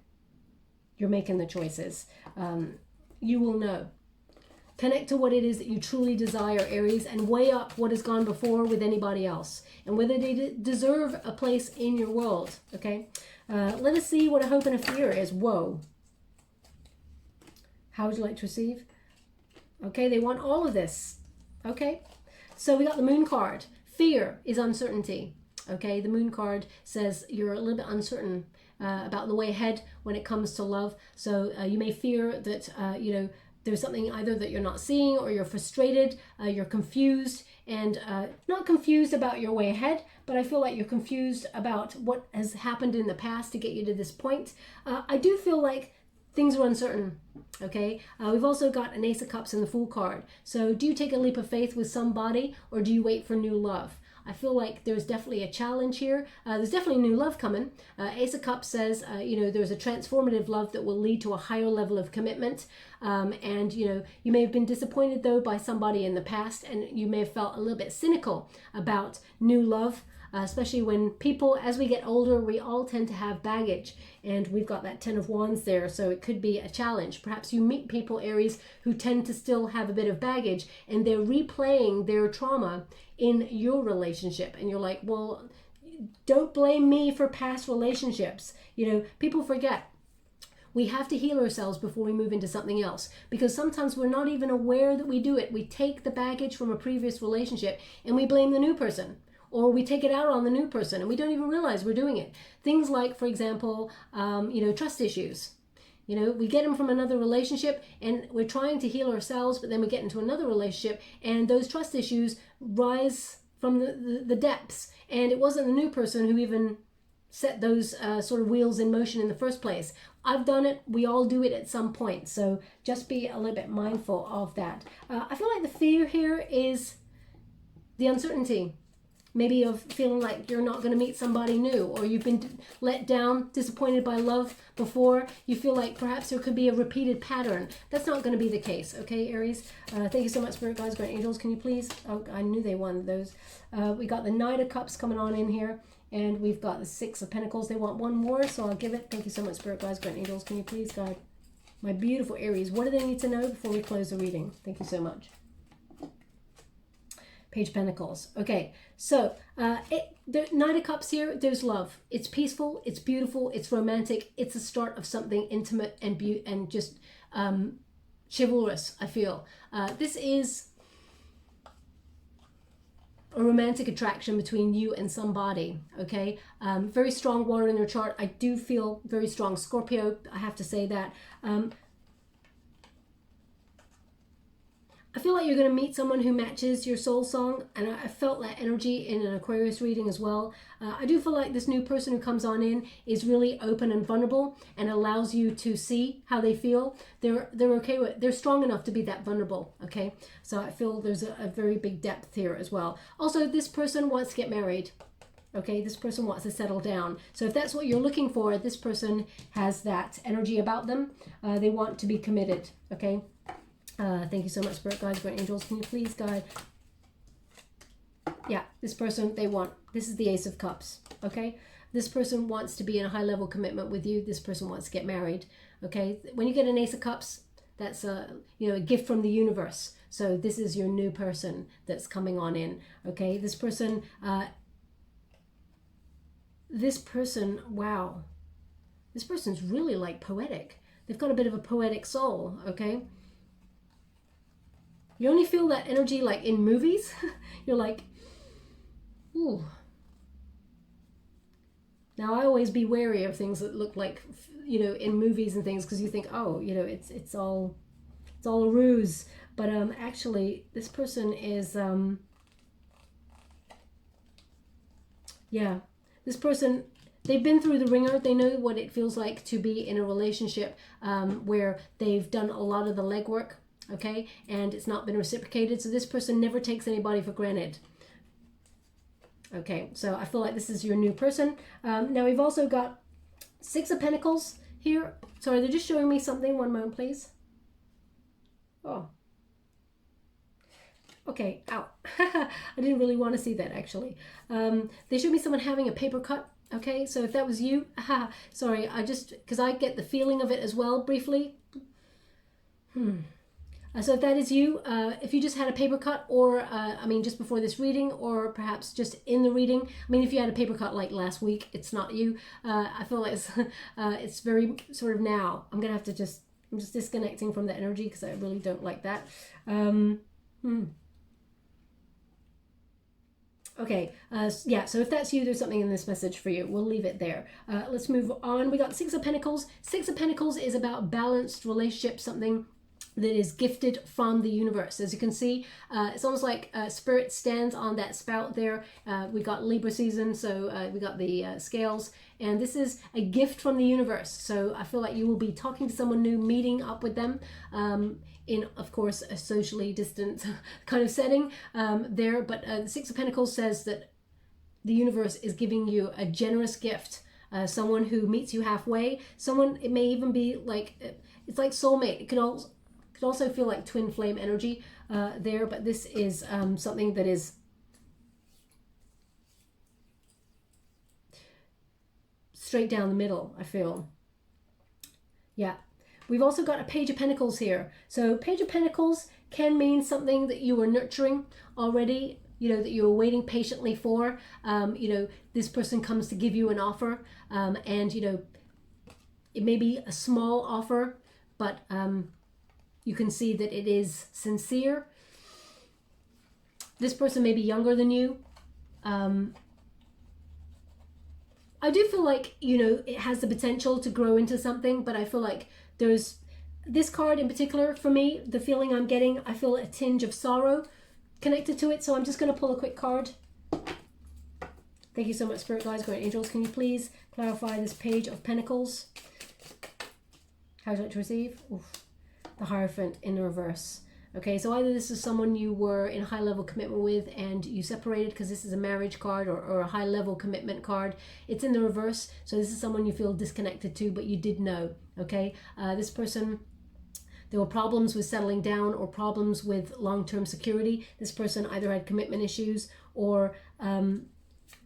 you're making the choices. You will know. Connect to what it is that you truly desire, Aries, and weigh up what has gone before with anybody else and whether they deserve a place in your world, okay? Let us see what a hope and a fear is. Whoa. How would you like to receive? Okay, they want all of this. Okay, so we got the Moon card. Fear is uncertainty, okay? The Moon card says you're a little bit uncertain about the way ahead when it comes to love. So you may fear that, you know, there's something either that you're not seeing, or you're frustrated, you're confused, and not confused about your way ahead, but I feel like you're confused about what has happened in the past to get you to this point. I do feel like things are uncertain, okay? We've also got an Ace of Cups and the Fool card. So do you take a leap of faith with somebody, or do you wait for new love? I feel like there's definitely a challenge here. There's definitely new love coming. Ace of Cups says, you know, there's a transformative love that will lead to a higher level of commitment. And, you know, you may have been disappointed, though, by somebody in the past, and you may have felt a little bit cynical about new love, especially when people, as we get older, we all tend to have baggage. And we've got that Ten of Wands there, so it could be a challenge. Perhaps you meet people, Aries, who tend to still have a bit of baggage, and they're replaying their trauma in your relationship. And you're like, well, don't blame me for past relationships. You know, people forget. We have to heal ourselves before we move into something else, because sometimes we're not even aware that we do it. We take the baggage from a previous relationship and we blame the new person, or we take it out on the new person and we don't even realize we're doing it. Things like, for example, you know, trust issues. You know, we get them from another relationship and we're trying to heal ourselves, but then we get into another relationship and those trust issues rise from the depths. And it wasn't the new person who even set those sort of wheels in motion in the first place. I've done it. We all do it at some point. So just be a little bit mindful of that. I feel like the fear here is the uncertainty. maybe of feeling like you're not going to meet somebody new, or you've been let down, disappointed by love before. You feel like perhaps there could be a repeated pattern. That's not going to be the case, okay, Aries? Thank you so much, Spirit Guides, Guardian Angels. Can you please? Oh, I knew they wanted those. We got the Knight of Cups coming on in here, and we've got the Six of Pentacles. They want one more, so I'll give it. Thank you so much, Spirit Guides, Guardian Angels. Can you please guide my beautiful Aries? What do they need to know before we close the reading? Thank you so much. Page of Pentacles. Okay, so the Knight of Cups here, there's love. It's peaceful, it's beautiful, it's romantic. It's the start of something intimate and just chivalrous, I feel. This is a romantic attraction between you and somebody, okay? Very strong water in their chart. I do feel very strong Scorpio, I have to say that. I feel like you're going to meet someone who matches your soul song, and I felt that energy in an Aquarius reading as well. I do feel like this new person who comes on in is really open and vulnerable and allows you to see how they feel. They're okay with, they're strong enough to be that vulnerable, okay? So I feel there's a very big depth here as well. Also, this person wants to get married. Okay, this person wants to settle down. So if that's what you're looking for, this person has that energy about them. They want to be committed, okay? Thank you so much, Spirit Guides, Great Angels. Can you please guide? Yeah, this person, this is the Ace of Cups, okay? This person wants to be in a high level commitment with you. This person wants to get married, okay? When you get an Ace of Cups, that's a gift from the universe. So this is your new person that's coming on in, okay? This person, wow. This person's really like poetic. They've got a bit of a poetic soul, okay? You only feel that energy like in movies. You're like, ooh. Now I always be wary of things that look like, in movies and things, because you think, oh, it's all a ruse. But actually, this person is, yeah, this person, they've been through the ringer. They know what it feels like to be in a relationship where they've done a lot of the legwork. Okay, and it's not been reciprocated. So this person never takes anybody for granted. Okay, so I feel like this is your new person. Now we've also got Six of Pentacles here. Sorry, they're just showing me something. One moment, please. Oh. Okay, ow. I didn't really want to see that, actually. They showed me someone having a paper cut. Okay, so if that was you, sorry, because I get the feeling of it as well, briefly. So if that is you, if you just had a paper cut, or just before this reading, or perhaps just in the reading. If you had a paper cut like last week, it's not you. I feel like it's very sort of now. I'm just disconnecting from the energy because I really don't like that. Okay, yeah, so if that's you, there's something in this message for you. We'll leave it there. Let's move on. We got Six of Pentacles. Six of Pentacles is about balanced relationship, something that is gifted from the universe. As you can see, it's almost like Spirit stands on that spout there. We got Libra season, so we got the scales, and this is a gift from the universe. So I feel like you will be talking to someone new, meeting up with them in, of course, a socially distant kind of setting there. But the Six of Pentacles says that the universe is giving you a generous gift. Someone who meets you halfway. Someone, it may even be like, it's like soulmate. It could also feel like twin flame energy there, but this is something that is straight down the middle, I feel. Yeah. We've also got a Page of Pentacles here. So Page of Pentacles can mean something that you were nurturing already, that you were waiting patiently for. This person comes to give you an offer, and, it may be a small offer, but you can see that it is sincere. This person may be younger than you. I do feel like, it has the potential to grow into something, but I feel like there's this card in particular, for me, the feeling I'm getting, I feel a tinge of sorrow connected to it. So I'm just going to pull a quick card. Thank you so much, Spirit Guides, Great Angels. Can you please clarify this Page of Pentacles? How would you like to receive? Oof. The Hierophant in reverse. Okay, so either this is someone you were in high level commitment with and you separated, because this is a marriage card or a high level commitment card. It's in the reverse, so this is someone you feel disconnected to, but you did know. Okay, this person, there were problems with settling down or problems with long-term security. This person either had commitment issues or, I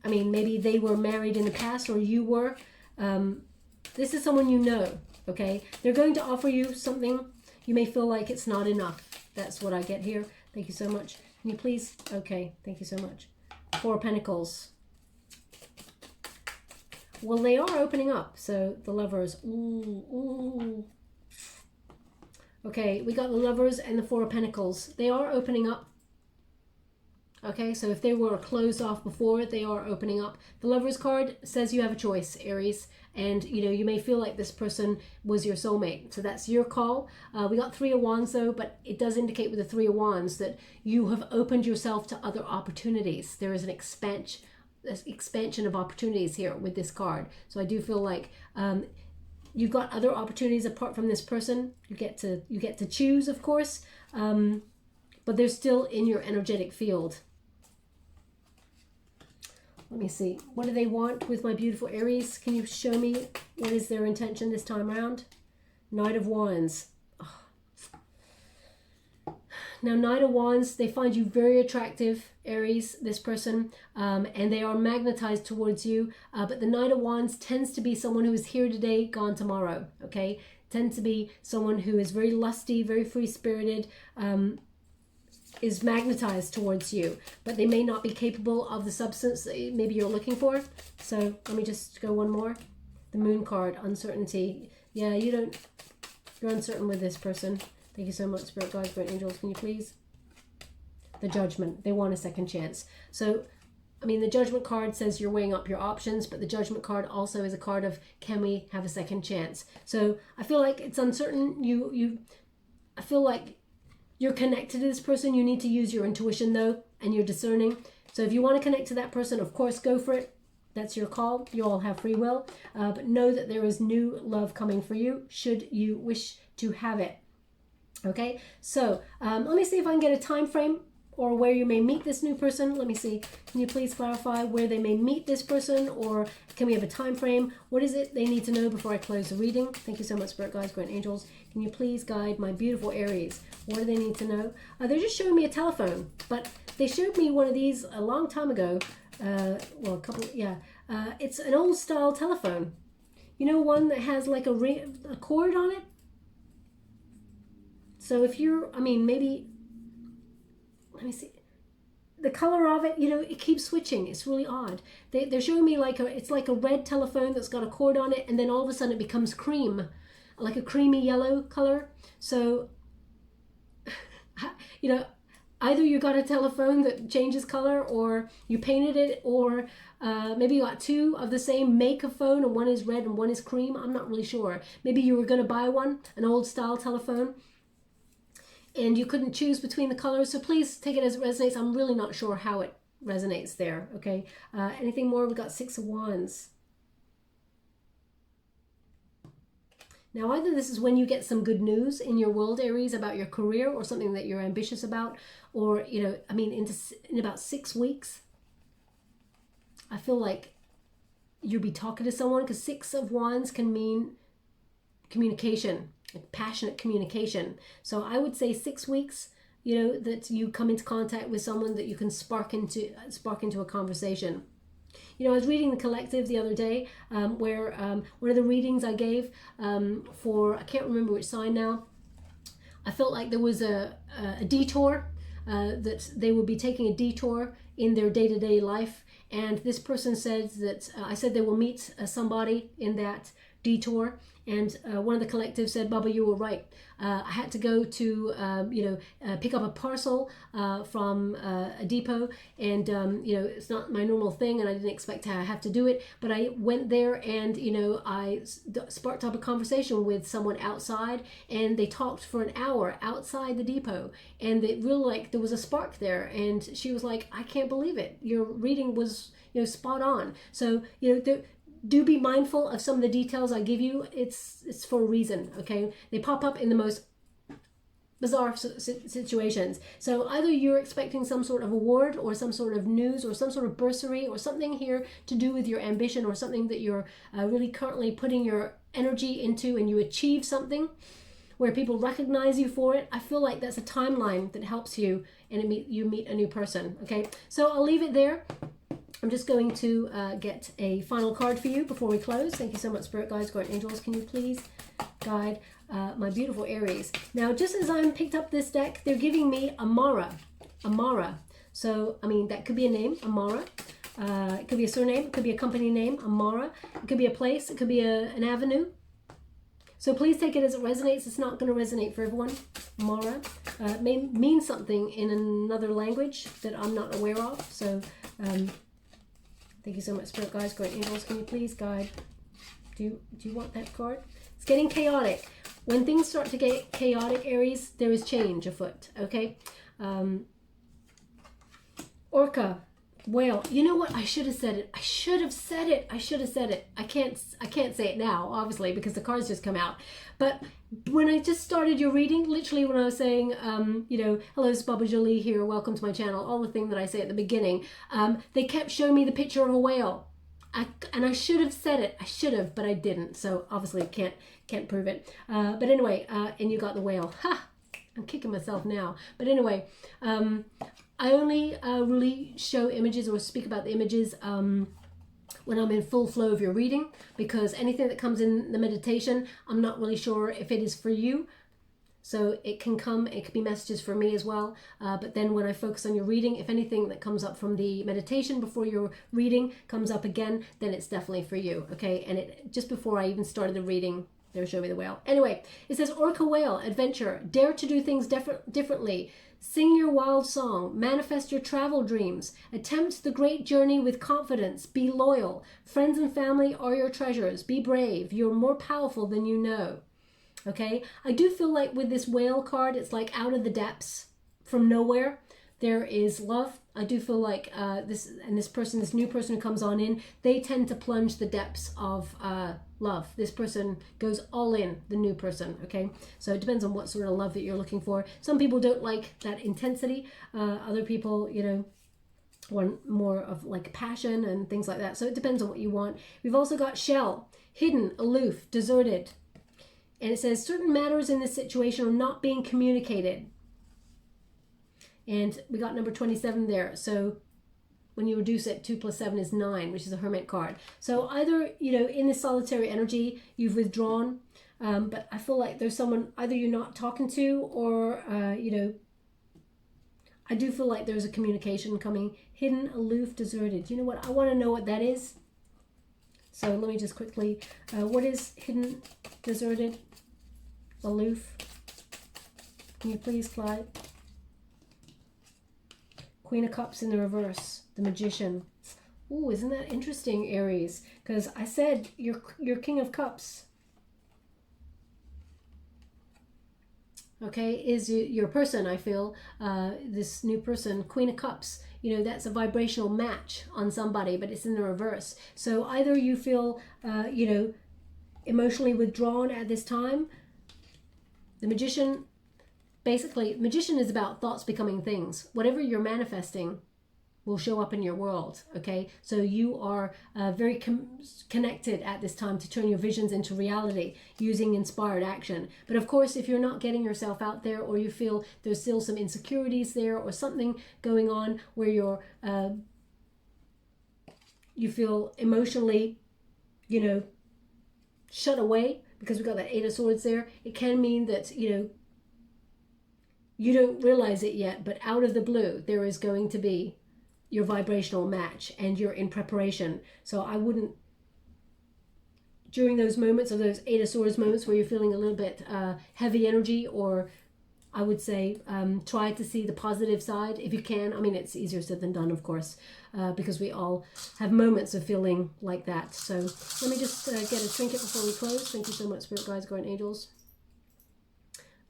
mean, maybe they were married in the past or you were. This is someone you know, okay? They're going to offer you something. You may feel like it's not enough. That's what I get here. Thank you so much. Can you please? Okay, thank you so much. Four of Pentacles. Well, they are opening up. So the Lovers. Ooh, ooh. Okay, we got the Lovers and the Four of Pentacles. They are opening up. Okay, so if they were closed off before, they are opening up. The Lovers card says you have a choice, Aries. And, you know, you may feel like this person was your soulmate. So that's your call. We got Three of Wands, though, but it does indicate with the Three of Wands that you have opened yourself to other opportunities. There is an expansion of opportunities here with this card. So I do feel like you've got other opportunities apart from this person. You get to choose, of course, but they're still in your energetic field. Let me see. What do they want with my beautiful Aries? Can you show me what is their intention this time around? Knight of Wands. Oh. Now, Knight of Wands, they find you very attractive, Aries, this person, and they are magnetized towards you. But the Knight of Wands tends to be someone who is here today, gone tomorrow, okay? Tends to be someone who is very lusty, very free-spirited, is magnetized towards you, but they may not be capable of the substance that maybe you're looking for. So let me just go one more. The Moon card, uncertainty. Yeah, you're uncertain with this person. Thank you so much, Spirit Guides, Great Angels. Can you please? The Judgment. They want a second chance. So, I mean, the Judgment card says you're weighing up your options, but the Judgment card also is a card of, can we have a second chance? So I feel like it's uncertain. I feel like you're connected to this person. You need to use your intuition, though, and you're discerning. So if you want to connect to that person, of course, go for it. That's your call. You all have free will. But know that there is new love coming for you, should you wish to have it. Okay, so let me see if I can get a time frame or where you may meet this new person. Let me see. Can you please clarify where they may meet this person, or can we have a time frame? What is it they need to know before I close the reading? Thank you so much, Spirit Guides, Great Angels. Can you please guide my beautiful Aries? What do they need to know? They're just showing me a telephone, but they showed me one of these a long time ago. Well, a couple, yeah. It's an old style telephone. You know, one that has like a cord on it? So if you're, I mean, maybe, let me see. The color of it, you know, it keeps switching. It's really odd. They're showing me like it's like a red telephone that's got a cord on it, and then all of a sudden it becomes cream, like a creamy yellow color. So, you know, either you got a telephone that changes color, or you painted it, or maybe you got two of the same make of phone, and one is red and one is cream. I'm not really sure. Maybe you were going to buy one, an old style telephone, and you couldn't choose between the colors. So please take it as it resonates. I'm really not sure how it resonates there. Okay. Anything more? We've got Six of Wands. Now, either this is when you get some good news in your world, Aries, about your career or something that you're ambitious about, or, you know, I mean, in about 6 weeks, I feel like you'll be talking to someone, because Six of Wands can mean communication, like passionate communication. So I would say 6 weeks, you know, that you come into contact with someone that you can spark into a conversation. You know, I was reading The Collective the other day, where one of the readings I gave for, I can't remember which sign now, I felt like there was a detour, that they would be taking a detour in their day-to-day life. And this person said that, I said they will meet somebody in that detour. And one of the collective said, Baba, you were right. I had to go to, pick up a parcel from a depot. And, it's not my normal thing, and I didn't expect to have to do it. But I went there, and, I sparked up a conversation with someone outside. And they talked for an hour outside the depot. And it really, like, there was a spark there. And she was like, I can't believe it. Your reading was, spot on. So, do be mindful of some of the details I give you. It's for a reason, okay? They pop up in the most bizarre situations. So either you're expecting some sort of award or some sort of news or some sort of bursary or something here to do with your ambition or something that you're really currently putting your energy into, and you achieve something where people recognize you for it. I feel like that's a timeline that helps you, and you meet a new person. Okay, so I'll leave it there. I'm just going to get a final card for you before we close. Thank you so much, Spirit Guides, Guardian Angels. Can you please guide my beautiful Aries? Now, just as I picked up this deck, they're giving me Amara. Amara. So, I mean, that could be a name, Amara. It could be a surname. It could be a company name, Amara. It could be a place. It could be an avenue. So please take it as it resonates. It's not going to resonate for everyone. Amara. It may mean something in another language that I'm not aware of. So, thank you so much, Spirit Guides, Guardian Angels. Can you please guide? Do you want that card? It's getting chaotic. When things start to get chaotic, Aries, there is change afoot. Okay. Orca, whale. You know what? I should have said it. I should have said it. I should have said it. I can't say it now, obviously, because the cards just come out. But when I just started your reading, literally when I was saying, you know, hello, it's Baba Jolie here, welcome to my channel, all the thing that I say at the beginning, they kept showing me the picture of a whale. And I should have said it. I should have, but I didn't. So obviously I can't prove it. But anyway, and you got the whale. Ha! I'm kicking myself now. But anyway, I only really show images or speak about the images when I'm in full flow of your reading, because anything that comes in the meditation, I'm not really sure if it is for you. So it can be messages for me as well. But then when I focus on your reading, if anything that comes up from the meditation before your reading comes up again, then it's definitely for you, okay? And it just before I even started the reading, they were showing me the whale. Anyway, it says, Orca whale, adventure, dare to do things differently. Sing your wild song, manifest your travel dreams, attempt the great journey with confidence, be loyal. Friends and family are your treasures, be brave, you're more powerful than you know. Okay, I do feel like with this whale card, it's like out of the depths, from nowhere, there is love. I do feel like this new person who comes on in, they tend to plunge the depths of love. This person goes all in, the new person, okay? So it depends on what sort of love that you're looking for. Some people don't like that intensity. Other people, you know, want more of like passion and things like that. So it depends on what you want. We've also got shell, hidden, aloof, deserted. And it says certain matters in this situation are not being communicated. And we got number 27 there. So when you reduce it, 2 plus 7 is 9, which is a hermit card. So either, you know, in this solitary energy, you've withdrawn. But I feel like there's someone either you're not talking to or, you know, I do feel like there's a communication coming. Hidden, aloof, deserted. You know what? I want to know what that is. So let me just quickly, what is hidden, deserted, aloof? Can you please, Clyde? Queen of Cups in the reverse, the Magician. Ooh, isn't that interesting, Aries? Because I said you're King of Cups. Okay, is your person, I feel, this new person, Queen of Cups, you know, that's a vibrational match on somebody, but it's in the reverse. So either you feel, you know, emotionally withdrawn at this time. The Magician, basically, Magician is about thoughts becoming things. Whatever you're manifesting will show up in your world, okay? So you are very connected at this time to turn your visions into reality using inspired action. But of course, if you're not getting yourself out there, or you feel there's still some insecurities there or something going on where you're, you feel emotionally, you know, shut away, because we've got that 8 of Swords there, it can mean that, you know, you don't realize it yet, but out of the blue, there is going to be your vibrational match and you're in preparation. So I wouldn't, during those moments, or those 8 of Swords moments where you're feeling a little bit heavy energy, or I would say try to see the positive side if you can. I mean, it's easier said than done, of course, because we all have moments of feeling like that. So let me just get a trinket before we close. Thank you so much, Spirit Guides, Guardian Angels.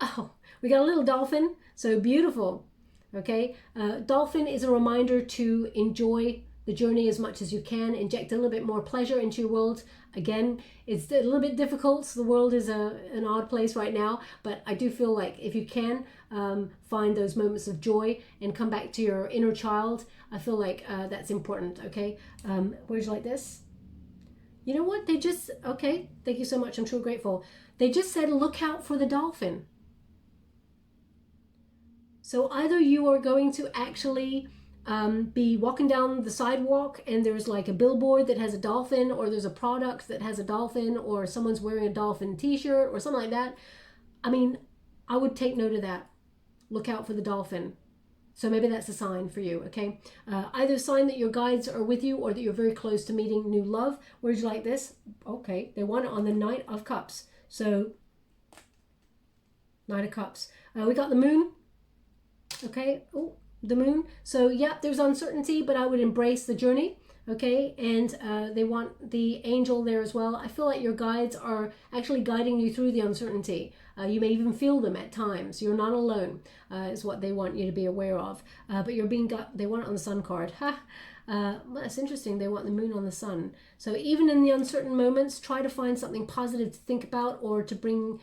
Oh, we got a little dolphin, so beautiful. Okay, dolphin is a reminder to enjoy the journey as much as you can. Inject a little bit more pleasure into your world. Again, it's a little bit difficult. The world is an odd place right now, but I do feel like if you can find those moments of joy and come back to your inner child, I feel like that's important, okay? Would you like this? You know what? They just, okay, thank you so much. I'm so grateful. They just said, look out for the dolphin. So either you are going to actually be walking down the sidewalk and there's like a billboard that has a dolphin, or there's a product that has a dolphin, or someone's wearing a dolphin t-shirt or something like that. I mean, I would take note of that. Look out for the dolphin. So maybe that's a sign for you, okay? Either a sign that your guides are with you or that you're very close to meeting new love. Would you like this? Okay, they want it on the Knight of Cups. So, Knight of Cups. We got the Moon. Okay, oh, the Moon. So, yeah, there's uncertainty, but I would embrace the journey. Okay, and they want the angel there as well. I feel like your guides are actually guiding you through the uncertainty. You may even feel them at times. You're not alone, is what they want you to be aware of. But you're being they want it on the Sun card. Well, that's interesting. They want the Moon on the Sun. So even in the uncertain moments, try to find something positive to think about or to bring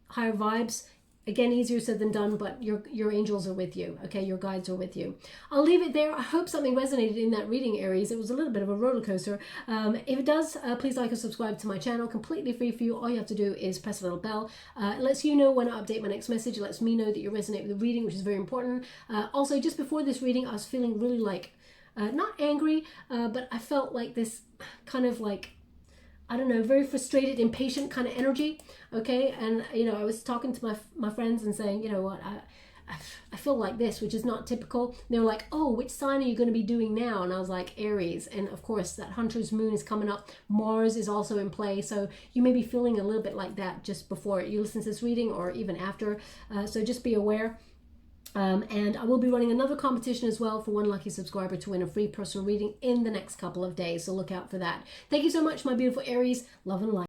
higher vibes. Again, easier said than done, but your angels are with you, okay? Your guides are with you. I'll leave it there. I hope something resonated in that reading, Aries. It was a little bit of a roller coaster. If it does, please like and subscribe to my channel. Completely free for you. All you have to do is press a little bell. It lets you know when I update my next message. It lets me know that you resonate with the reading, which is very important. Also, just before this reading, I was feeling really like, not angry, but I felt like this kind of like, I don't know, very frustrated, impatient kind of energy, okay? And, you know, I was talking to my friends and saying, you know what, I feel like this, which is not typical. And they were like, oh, which sign are you going to be doing now? And I was like, Aries. And of course, that Hunter's Moon is coming up. Mars is also in play. So you may be feeling a little bit like that just before you listen to this reading or even after. So just be aware. And I will be running another competition as well for one lucky subscriber to win a free personal reading in the next couple of days. So look out for that. Thank you so much, my beautiful Aries. Love and light.